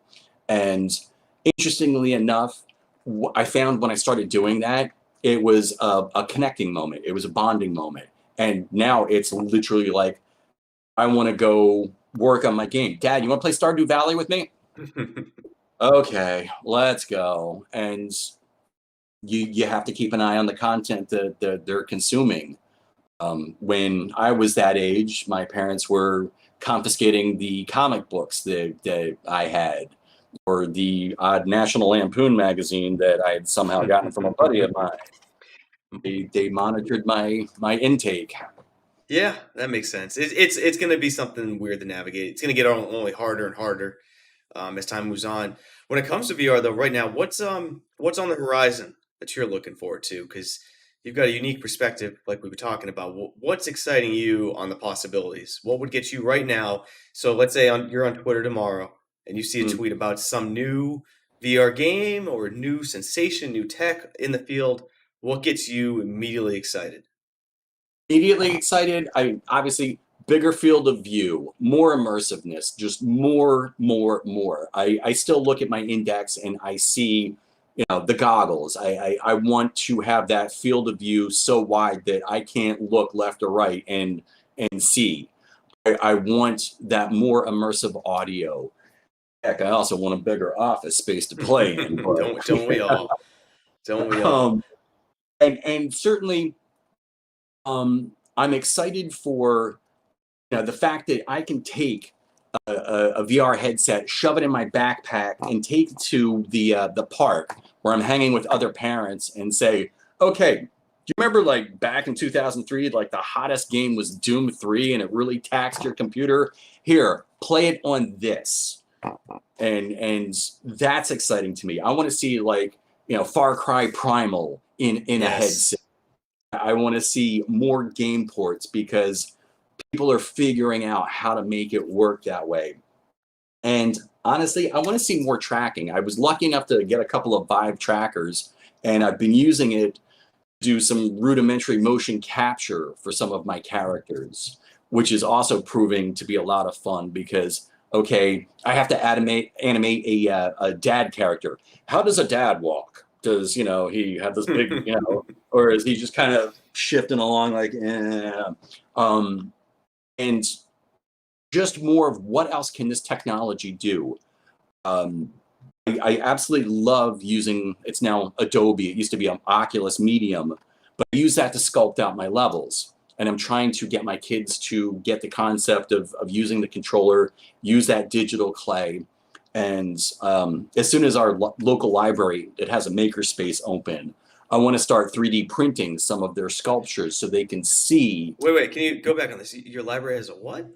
And interestingly enough, I found when I started doing that, it was a connecting moment, it was a bonding moment. And now it's literally like, I want to go work on my game. Dad, you want to play Stardew Valley with me? Okay, let's go. And you have to keep an eye on the content that they're consuming. When I was that age, my parents were confiscating the comic books that I had, or the odd National Lampoon magazine that I had somehow gotten from a buddy of mine. They monitored my intake. Yeah, that makes sense. It's going to be something weird to navigate. It's going to get only harder and harder as time moves on. When it comes to VR, though, right now, what's on the horizon that you're looking forward to? Because you've got a unique perspective, like we were talking about. What's exciting you on the possibilities? What would get you right now? So let's say you're on Twitter tomorrow and you see a Mm. tweet about some new VR game or new sensation, new tech in the field. What gets you immediately excited? Immediately excited. I obviously bigger field of view, more immersiveness, just more. I still look at my index and I see, the goggles. I want to have that field of view so wide that I can't look left or right and see. I want that more immersive audio. Heck, I also want a bigger office space to play in, but Don't we all? Don't we all? um and certainly I'm excited for the fact that I can take a VR headset, shove it in my backpack, and take it to the park where I'm hanging with other parents and say, okay, do you remember like back in 2003, like the hottest game was Doom 3 and it really taxed your computer? Here, play it on this. And that's exciting to me. I want to see like, Far Cry Primal in a Yes. headset. I want to see more game ports because people are figuring out how to make it work that way. And honestly, I want to see more tracking. I was lucky enough to get a couple of Vive trackers, and I've been using it to do some rudimentary motion capture for some of my characters, which is also proving to be a lot of fun because, okay, I have to animate a dad character. How does a dad walk? Does, he have this big, or is he just kind of shifting along like, um, and just more of what else can this technology do? Um, I absolutely love using, it's now Adobe, it used to be an Oculus Medium, but I use that to sculpt out my levels. And I'm trying to get my kids to get the concept of using the controller, use that digital clay. And as soon as our local library, it has a makerspace open, I want to start 3D printing some of their sculptures so they can see. Wait. Can you go back on this? Your library has a what?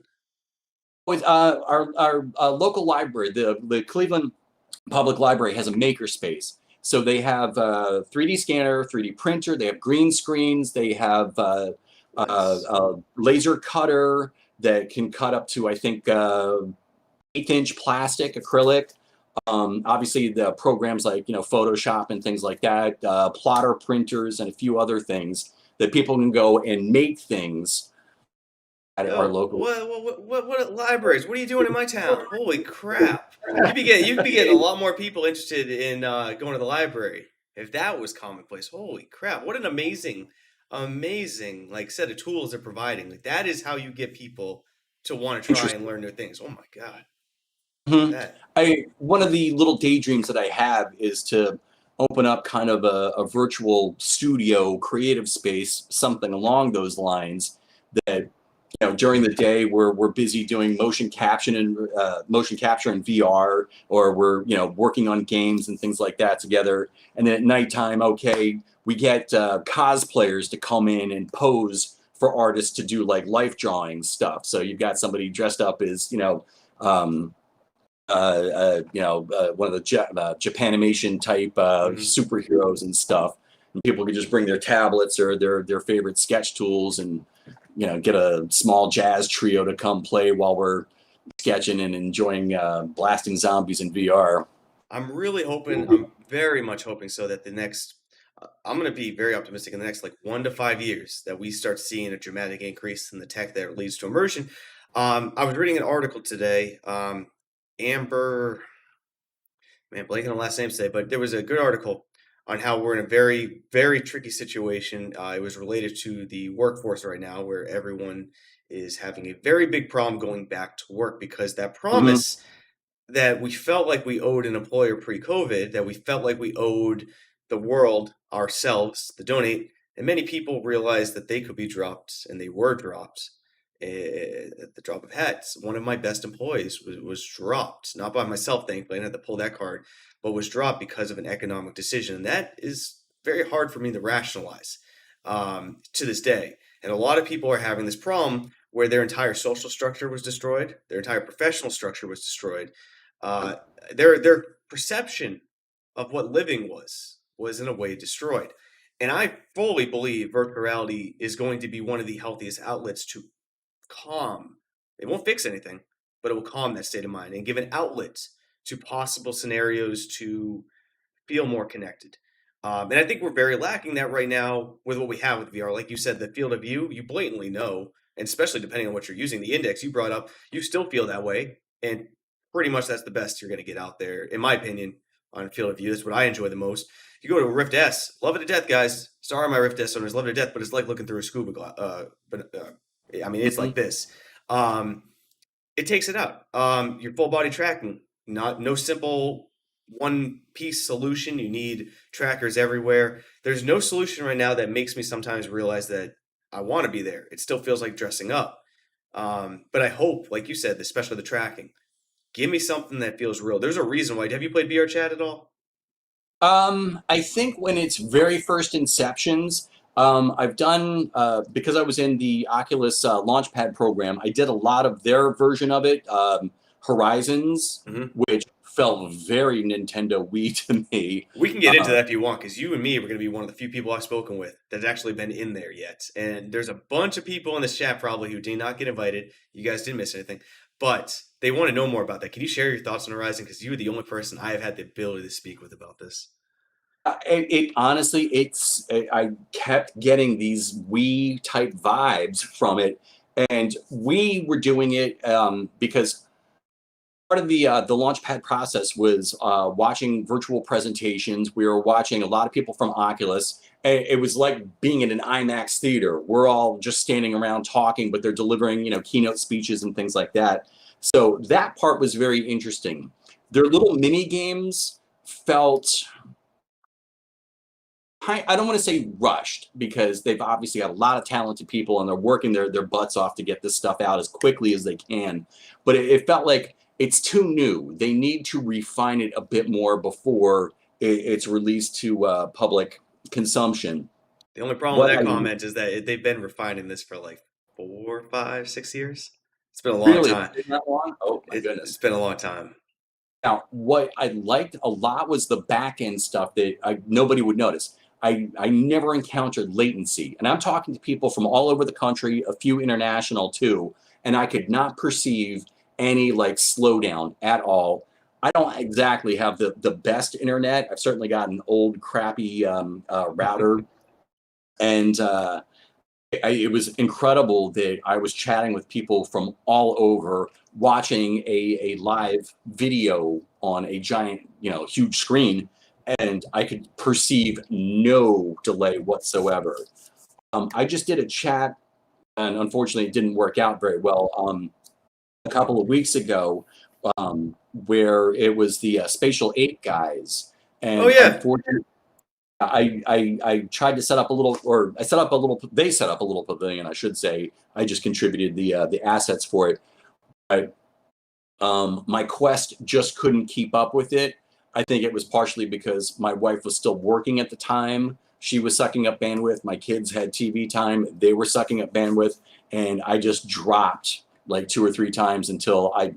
With our local library, the Cleveland Public Library has a makerspace. So they have a 3D scanner, 3D printer, they have green screens, they have Nice. a laser cutter that can cut up to, I think, 1/8-inch plastic, acrylic. Obviously, the programs like Photoshop and things like that, plotter printers, and a few other things that people can go and make things at our Yo, local. what libraries? What are you doing in my town? Holy crap! You'd be getting a lot more people interested in going to the library if that was commonplace. Holy crap! What an amazing like set of tools they're providing. Like that is how you get people to want to try and Interesting. learn new things. Oh my god, Mhm. that. One of the little daydreams that I have is to open up kind of a virtual studio creative space, something along those lines that during the day we're busy doing motion capture in VR, or we're working on games and things like that together. And then at nighttime, okay, we get cosplayers to come in and pose for artists to do like life drawing stuff. So you've got somebody dressed up as um, one of the Japanimation type Hmm. superheroes and stuff. And people can just bring their tablets or their favorite sketch tools and get a small jazz trio to come play while we're sketching and enjoying blasting zombies in VR. I'm really hoping, I'm very much hoping so that the next, I'm going to be very optimistic in the next like 1 to 5 years that we start seeing a dramatic increase in the tech that leads to immersion. I was reading an article today. Amber, man, blanking on the last name today, but there was a good article on how we're in a very, very tricky situation. It was related to the workforce right now, where everyone is having a very big problem going back to work because that Mm-hmm. promise that we felt like we owed an employer pre-COVID, that we felt like we owed the world ourselves, the donate, and many people realized that they could be dropped, and they were dropped at the drop of hats. One of my best employees was dropped, not by myself, thankfully. I didn't have to pull that card, but was dropped because of an economic decision. And that is very hard for me to rationalize to this day. And a lot of people are having this problem where their entire social structure was destroyed, their entire professional structure was destroyed, uh, their perception of what living was in a way destroyed. And I fully believe virtual reality is going to be one of the healthiest outlets to calm. It won't fix anything, but it will calm that state of mind and give an outlet to possible scenarios to feel more connected. And I think we're very lacking that right now with what we have with VR. Like you said, the field of view, you blatantly know, and especially depending on what you're using, the index you brought up, you still feel that way. And pretty much that's the best you're going to get out there, in my opinion, on field of view. That's what I enjoy the most. You go to a Rift S, love it to death, guys. Sorry, my Rift S owners, love it to death, but it's like looking through a scuba glass. I mean, it's Mm-hmm. like this. Um, it takes it out. Your full body tracking, not no simple one piece solution. You need trackers everywhere. There's no solution right now that makes me sometimes realize that I want to be there. It still feels like dressing up. But I hope, like you said, especially the tracking, give me something that feels real. There's a reason why. Have you played VR Chat at all? I think when it's very first inceptions, I've done because I was in the Oculus Launchpad program. I did a lot of their version of it, Horizons, Hmm. which felt very Nintendo Wii to me. We can get into Uh, that if you want, because you and me were going to be one of the few people I've spoken with that's actually been in there yet. And there's a bunch of people in this chat probably who did not get invited. You guys didn't miss anything, but they want to know more about that. Can you share your thoughts on Horizon? Because you were the only person I have had the ability to speak with about this. it honestly, I kept getting these Wii type vibes from it, and we were doing it because part of the launchpad process was watching virtual presentations. We were watching a lot of people from Oculus. It was like being in an IMAX theater. We're all just standing around talking, but they're delivering, keynote speeches and things like that. So that part was very interesting. Their little mini games felt, I don't want to say rushed, because they've obviously got a lot of talented people and they're working their butts off to get this stuff out as quickly as they can. But it felt like it's too new. They need to refine it a bit more before it's released to public consumption. The only problem with What that I comment is that they've been refining this for like 4, 5, 6 years. It's been a long really, time. been that long? Oh my It's goodness. been a long time. Now, what I liked a lot was the back end stuff that nobody would notice. I never encountered latency. And I'm talking to people from all over the country, a few international too, and I could not perceive any like slowdown at all. I don't exactly have the best internet. I've certainly got an old, crappy router. And it was incredible that I was chatting with people from all over, watching a live video on a giant, huge screen, and I could perceive no delay whatsoever. I just did a chat, and unfortunately, it didn't work out very well. A couple of weeks ago, where it was the Spatial 8 guys, Oh and yeah, unfortunately. I tried to set up a little, or I set up a little. They set up a little pavilion, I should say. I just contributed the assets for it. I, my Quest just couldn't keep up with it. I think it was partially because my wife was still working at the time. She was sucking up bandwidth. My kids had TV time. They were sucking up bandwidth. And I just dropped like 2 or 3 times until I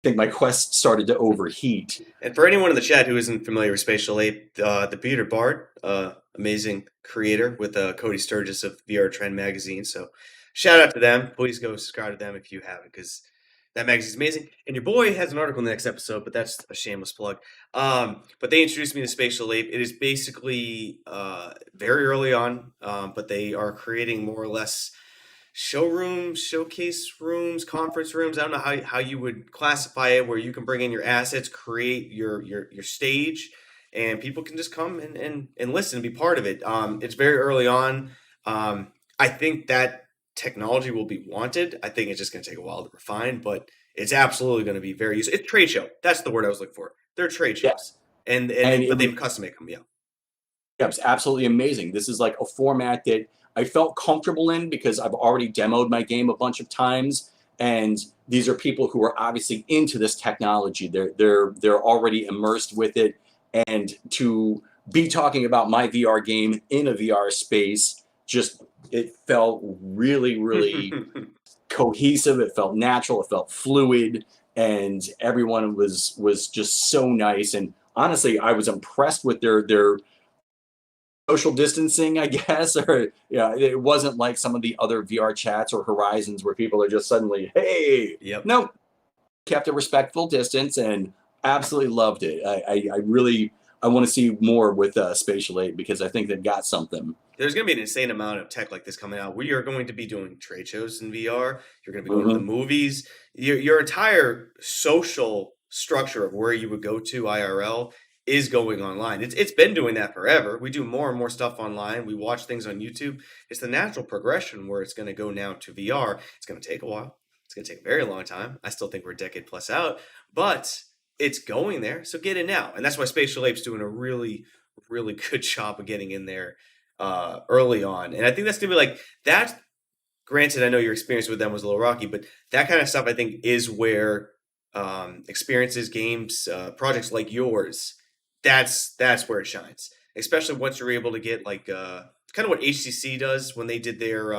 think my Quest started to overheat. And for anyone in the chat who isn't familiar with Spatial Ape, the Peter Bard, amazing creator with Cody Sturgis of VR Trend magazine. So shout out to them. Please go subscribe to them if you haven't, because that magazine's amazing. And your boy has an article in the next episode, but that's a shameless plug. But they introduced me to Spatial Ape. It is basically very early on, but they are creating more or less showrooms, showcase rooms, conference rooms. I don't know how you would classify it, where you can bring in your assets, create your stage, and people can just come and listen and be part of it. It's very early on. I think that technology will be wanted. I think it's just going to take a while to refine, but it's absolutely going to be very useful. It's trade show. That's the word I was looking for. They're trade Yeah. shows, and And but it they was, custom make them. Yeah. yeah, it was absolutely amazing. This is like a format that I felt comfortable in because I've already demoed my game a bunch of times, and these are people who are obviously into this technology. They're already immersed with it, and to be talking about my VR game in a VR space, just it felt really cohesive. It felt natural. It felt fluid, and everyone was just so nice. And honestly, I was impressed with their social distancing, I guess, or yeah, it wasn't like some of the other VR chats or Horizons where people are just suddenly, hey, Yep. no, kept a respectful distance and absolutely loved it. I really I want to see more with Spatial 8 because I think they've got something. There's going to be an insane amount of tech like this coming out. We are going to be doing trade shows in VR. You're going to be going to the Hmm. movies. Your entire social structure of where you would go to IRL is going online. It's been doing that forever. We do more and more stuff online. We watch things on YouTube. It's the natural progression where it's going to go now to VR. It's going to take a while. It's going to take a very long time. I still think we're a decade plus out, but it's going there. So get in now. And that's why Spatial Ape's doing a really good job of getting in there early on. And I think that's gonna be like that. Granted, I know your experience with them was a little rocky, but that kind of stuff I think is where experiences, games, projects like yours, that's where it shines. Especially once you're able to get like kind of what HCC does when they did their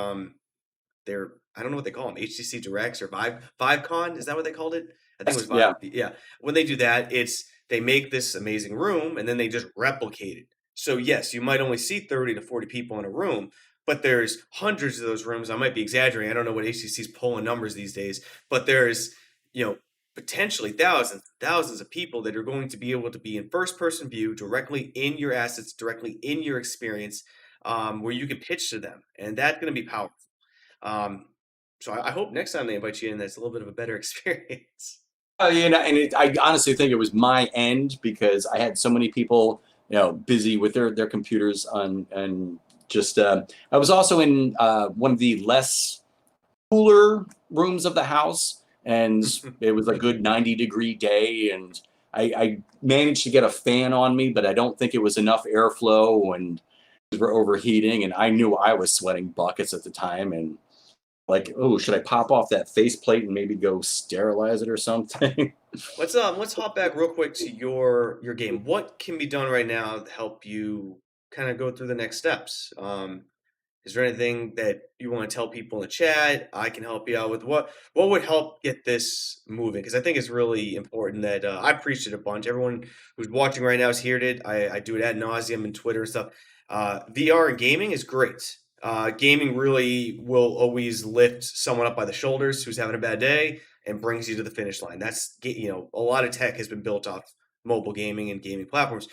I don't know what they call them, HCC Directs or ViveCon. Is that what they called it? I think it was Yes, Vive. yeah. Yeah, when they do that, it's they make this amazing room and then they just replicate it. So yes, you might only see 30 to 40 people in a room, but there's hundreds of those rooms. I might be exaggerating. I don't know what HCC's polling numbers these days, but there's you know potentially thousands of people that are going to be able to be in first person view directly in your assets, directly in your experience, where you can pitch to them, and that's going to be powerful. Um, so I hope next time they invite you in, that's a little bit of a better experience. And I honestly think it was my end because I had so many people, busy with their computers on and just. I was also in one of the less cooler rooms of the house, and it was a good 90-degree day, and I managed to get a fan on me, but I don't think it was enough airflow, and we were overheating, and I knew I was sweating buckets at the time, and like, oh, should I pop off that faceplate and maybe go sterilize it or something? Let's hop back real quick to your game. What can be done right now to help you kind of go through the next steps? Is there anything that you want to tell people in the chat? I can help you out with what would help get this moving? Because I think it's really important that I preached it a bunch. Everyone who's watching right now has heard it. I do it ad nauseum in Twitter and stuff. VR and gaming is great. Gaming really will always lift someone up by the shoulders who's having a bad day and brings you to the finish line. That's a lot of tech has been built off mobile gaming and gaming platforms,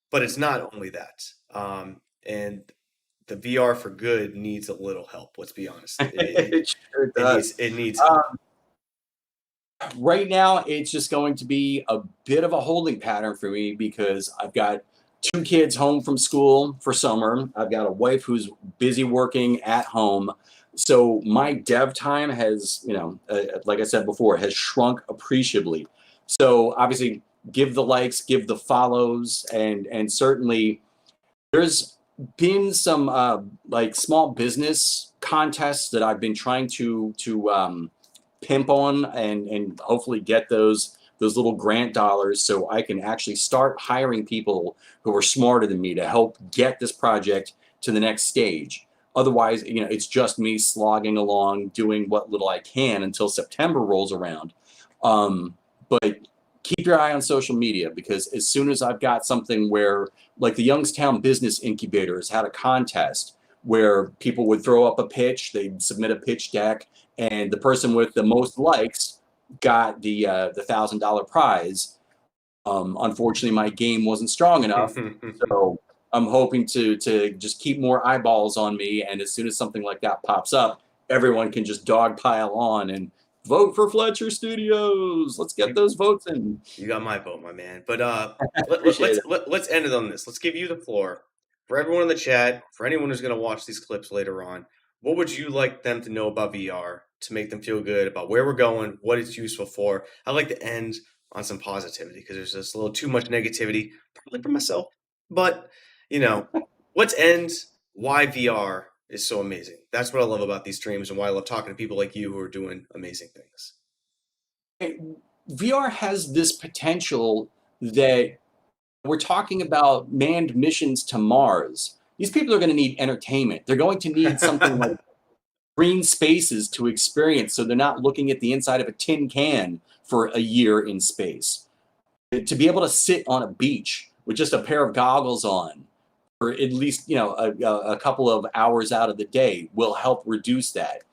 but it's not only that. And the VR for good needs a little help. Let's be honest. It sure It needs does. it needs help. Um, right now, it's just going to be a bit of a holding pattern for me because I've got 2 kids home from school for summer. I've got a wife who's busy working at home. So my dev time has, like I said before, has shrunk appreciably. So obviously, give the likes, give the follows, and certainly There's been some like small business contests that I've been trying to pimp on and hopefully get those little grant dollars so I can actually start hiring people who are smarter than me to help get this project to the next stage. Otherwise, it's just me slogging along, doing what little I can until September rolls around. But keep your eye on social media, because as soon as I've got something where, like the Youngstown Business Incubators had a contest where people would throw up a pitch, they'd submit a pitch deck, and the person with the most likes got the $1,000 prize. Unfortunately, my game wasn't strong enough, so I'm hoping to just keep more eyeballs on me. And as soon as something like that pops up, everyone can just dogpile on and vote for Fletcher Studios. Let's get You those votes in. you got my vote, my man. But Appreciate it. let's end it on this. Let's give you the floor for everyone in the chat, for anyone who's going to watch these clips later on. What would you like them to know about VR to make them feel good about where we're going, what it's useful for? I'd like to end on some positivity because there's just a little too much negativity, probably for myself. But you know, let's end why VR is so amazing. That's what I love about these streams and why I love talking to people like you who are doing amazing things. VR has this potential that we're talking about manned missions to Mars. These people are going to need entertainment. They're going to need something like green spaces to experience, so they're not looking at the inside of a tin can for a year in space. To be able to sit on a beach with just a pair of goggles on for at least a couple of hours out of the day will help reduce that.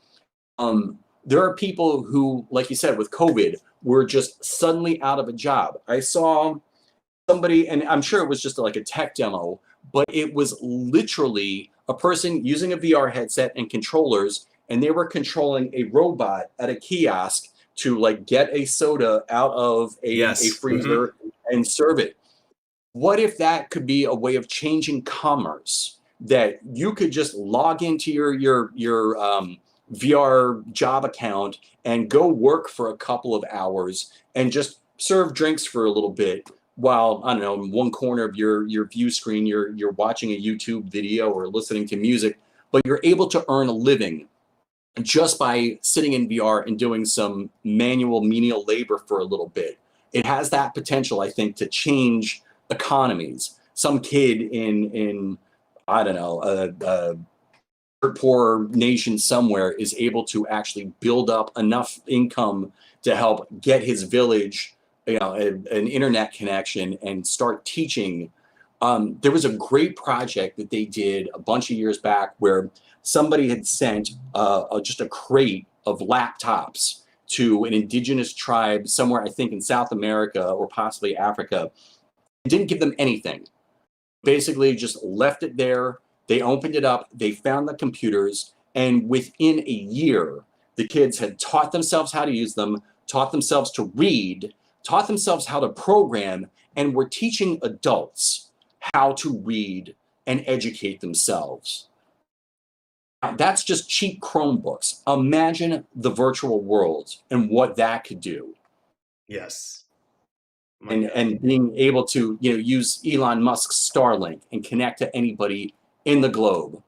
There are people who, like you said, with COVID, were just suddenly out of a job. I saw somebody, and I'm sure it was just like a tech demo, but it was literally a person using a VR headset and controllers, and they were controlling a robot at a kiosk to like get a soda out of a Yes. freezer and serve it. What if that could be a way of changing commerce? That you could just log into your VR job account and go work for a couple of hours and just serve drinks for a little bit while, I don't know, in one corner of your view screen you're watching a YouTube video or listening to music, but you're able to earn a living just by sitting in VR and doing some manual menial labor for a little bit. It has that potential, I think, to change economies. Some kid in I don't know, a poor nation somewhere is able to actually build up enough income to help get his village, an internet connection and start teaching. There was a great project that they did a bunch of years back where somebody had sent just a crate of laptops to an indigenous tribe somewhere, I think in South America or possibly Africa. It didn't give them anything. Basically, just left it there. They opened it up, they found the computers, and within a year, the kids had taught themselves how to use them, taught themselves to read, taught themselves how to program, and were teaching adults how to read and educate themselves. That's just cheap Chromebooks. Imagine the virtual world and what that could do. Yes. My and God. and being able to use Elon Musk's Starlink and connect to anybody in the globe.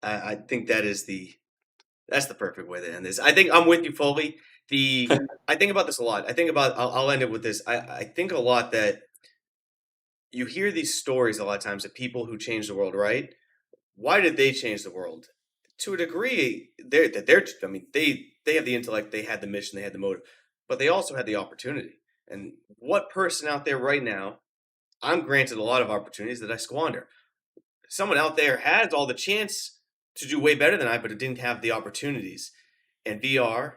I think that's the perfect way to end this. I think I'm with you fully. I think about this a lot. I think about I'll end it with this. I think a lot that you hear these stories a lot of times of people who change the world, right? Why did they change the world? To a degree, they're I mean they have the intellect, they had the mission, they had the motive, but they also had the opportunity. And what person out there right now, I'm granted a lot of opportunities that I squander. Someone out there has all the chance to do way better than I, but it didn't have the opportunities. And VR,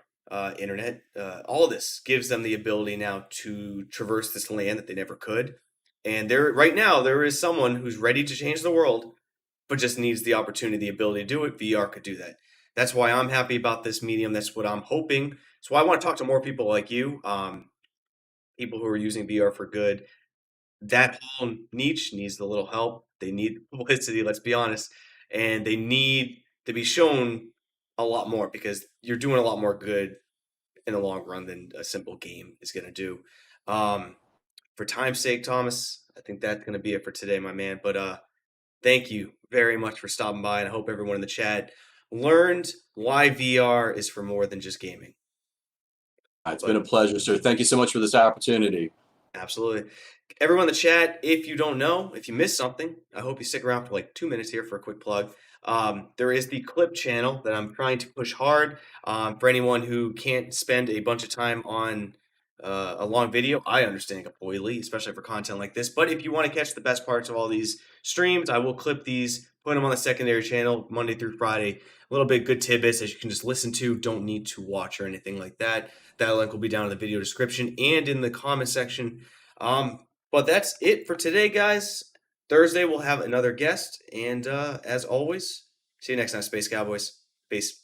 internet, all of this gives them the ability now to traverse this land that they never could. And there, right now, there is someone who's ready to change the world, but just needs the opportunity, the ability to do it. VR could do that. That's why I'm happy about this medium. That's what I'm hoping. So I want to talk to more people like you, people who are using VR for good. That whole niche needs a little help. They need publicity, let's be honest, and they need to be shown a lot more because you're doing a lot more good in the long run than a simple game is going to do. Um, for time's sake, Thomas, I think that's going to be it for today, my man. But thank you very much for stopping by, and I hope everyone in the chat learned why VR is for more than just gaming. It's been But a pleasure, sir. Thank you so much for this opportunity. absolutely. Everyone in the chat, if you don't know, if you missed something, I hope you stick around for like 2 minutes here for a quick plug. There is the clip channel that I'm trying to push hard for anyone who can't spend a bunch of time on a long video. I understand completely, especially for content like this. But if you want to catch the best parts of all these streams, I will clip these, put them on the secondary channel Monday through Friday. A little bit good tidbits that you can just listen to, don't need to watch or anything like that. That link will be down in the video description and in the comment section. But that's it for today, guys. Thursday we'll have another guest, and as always, see you next time, Space Cowboys. Peace.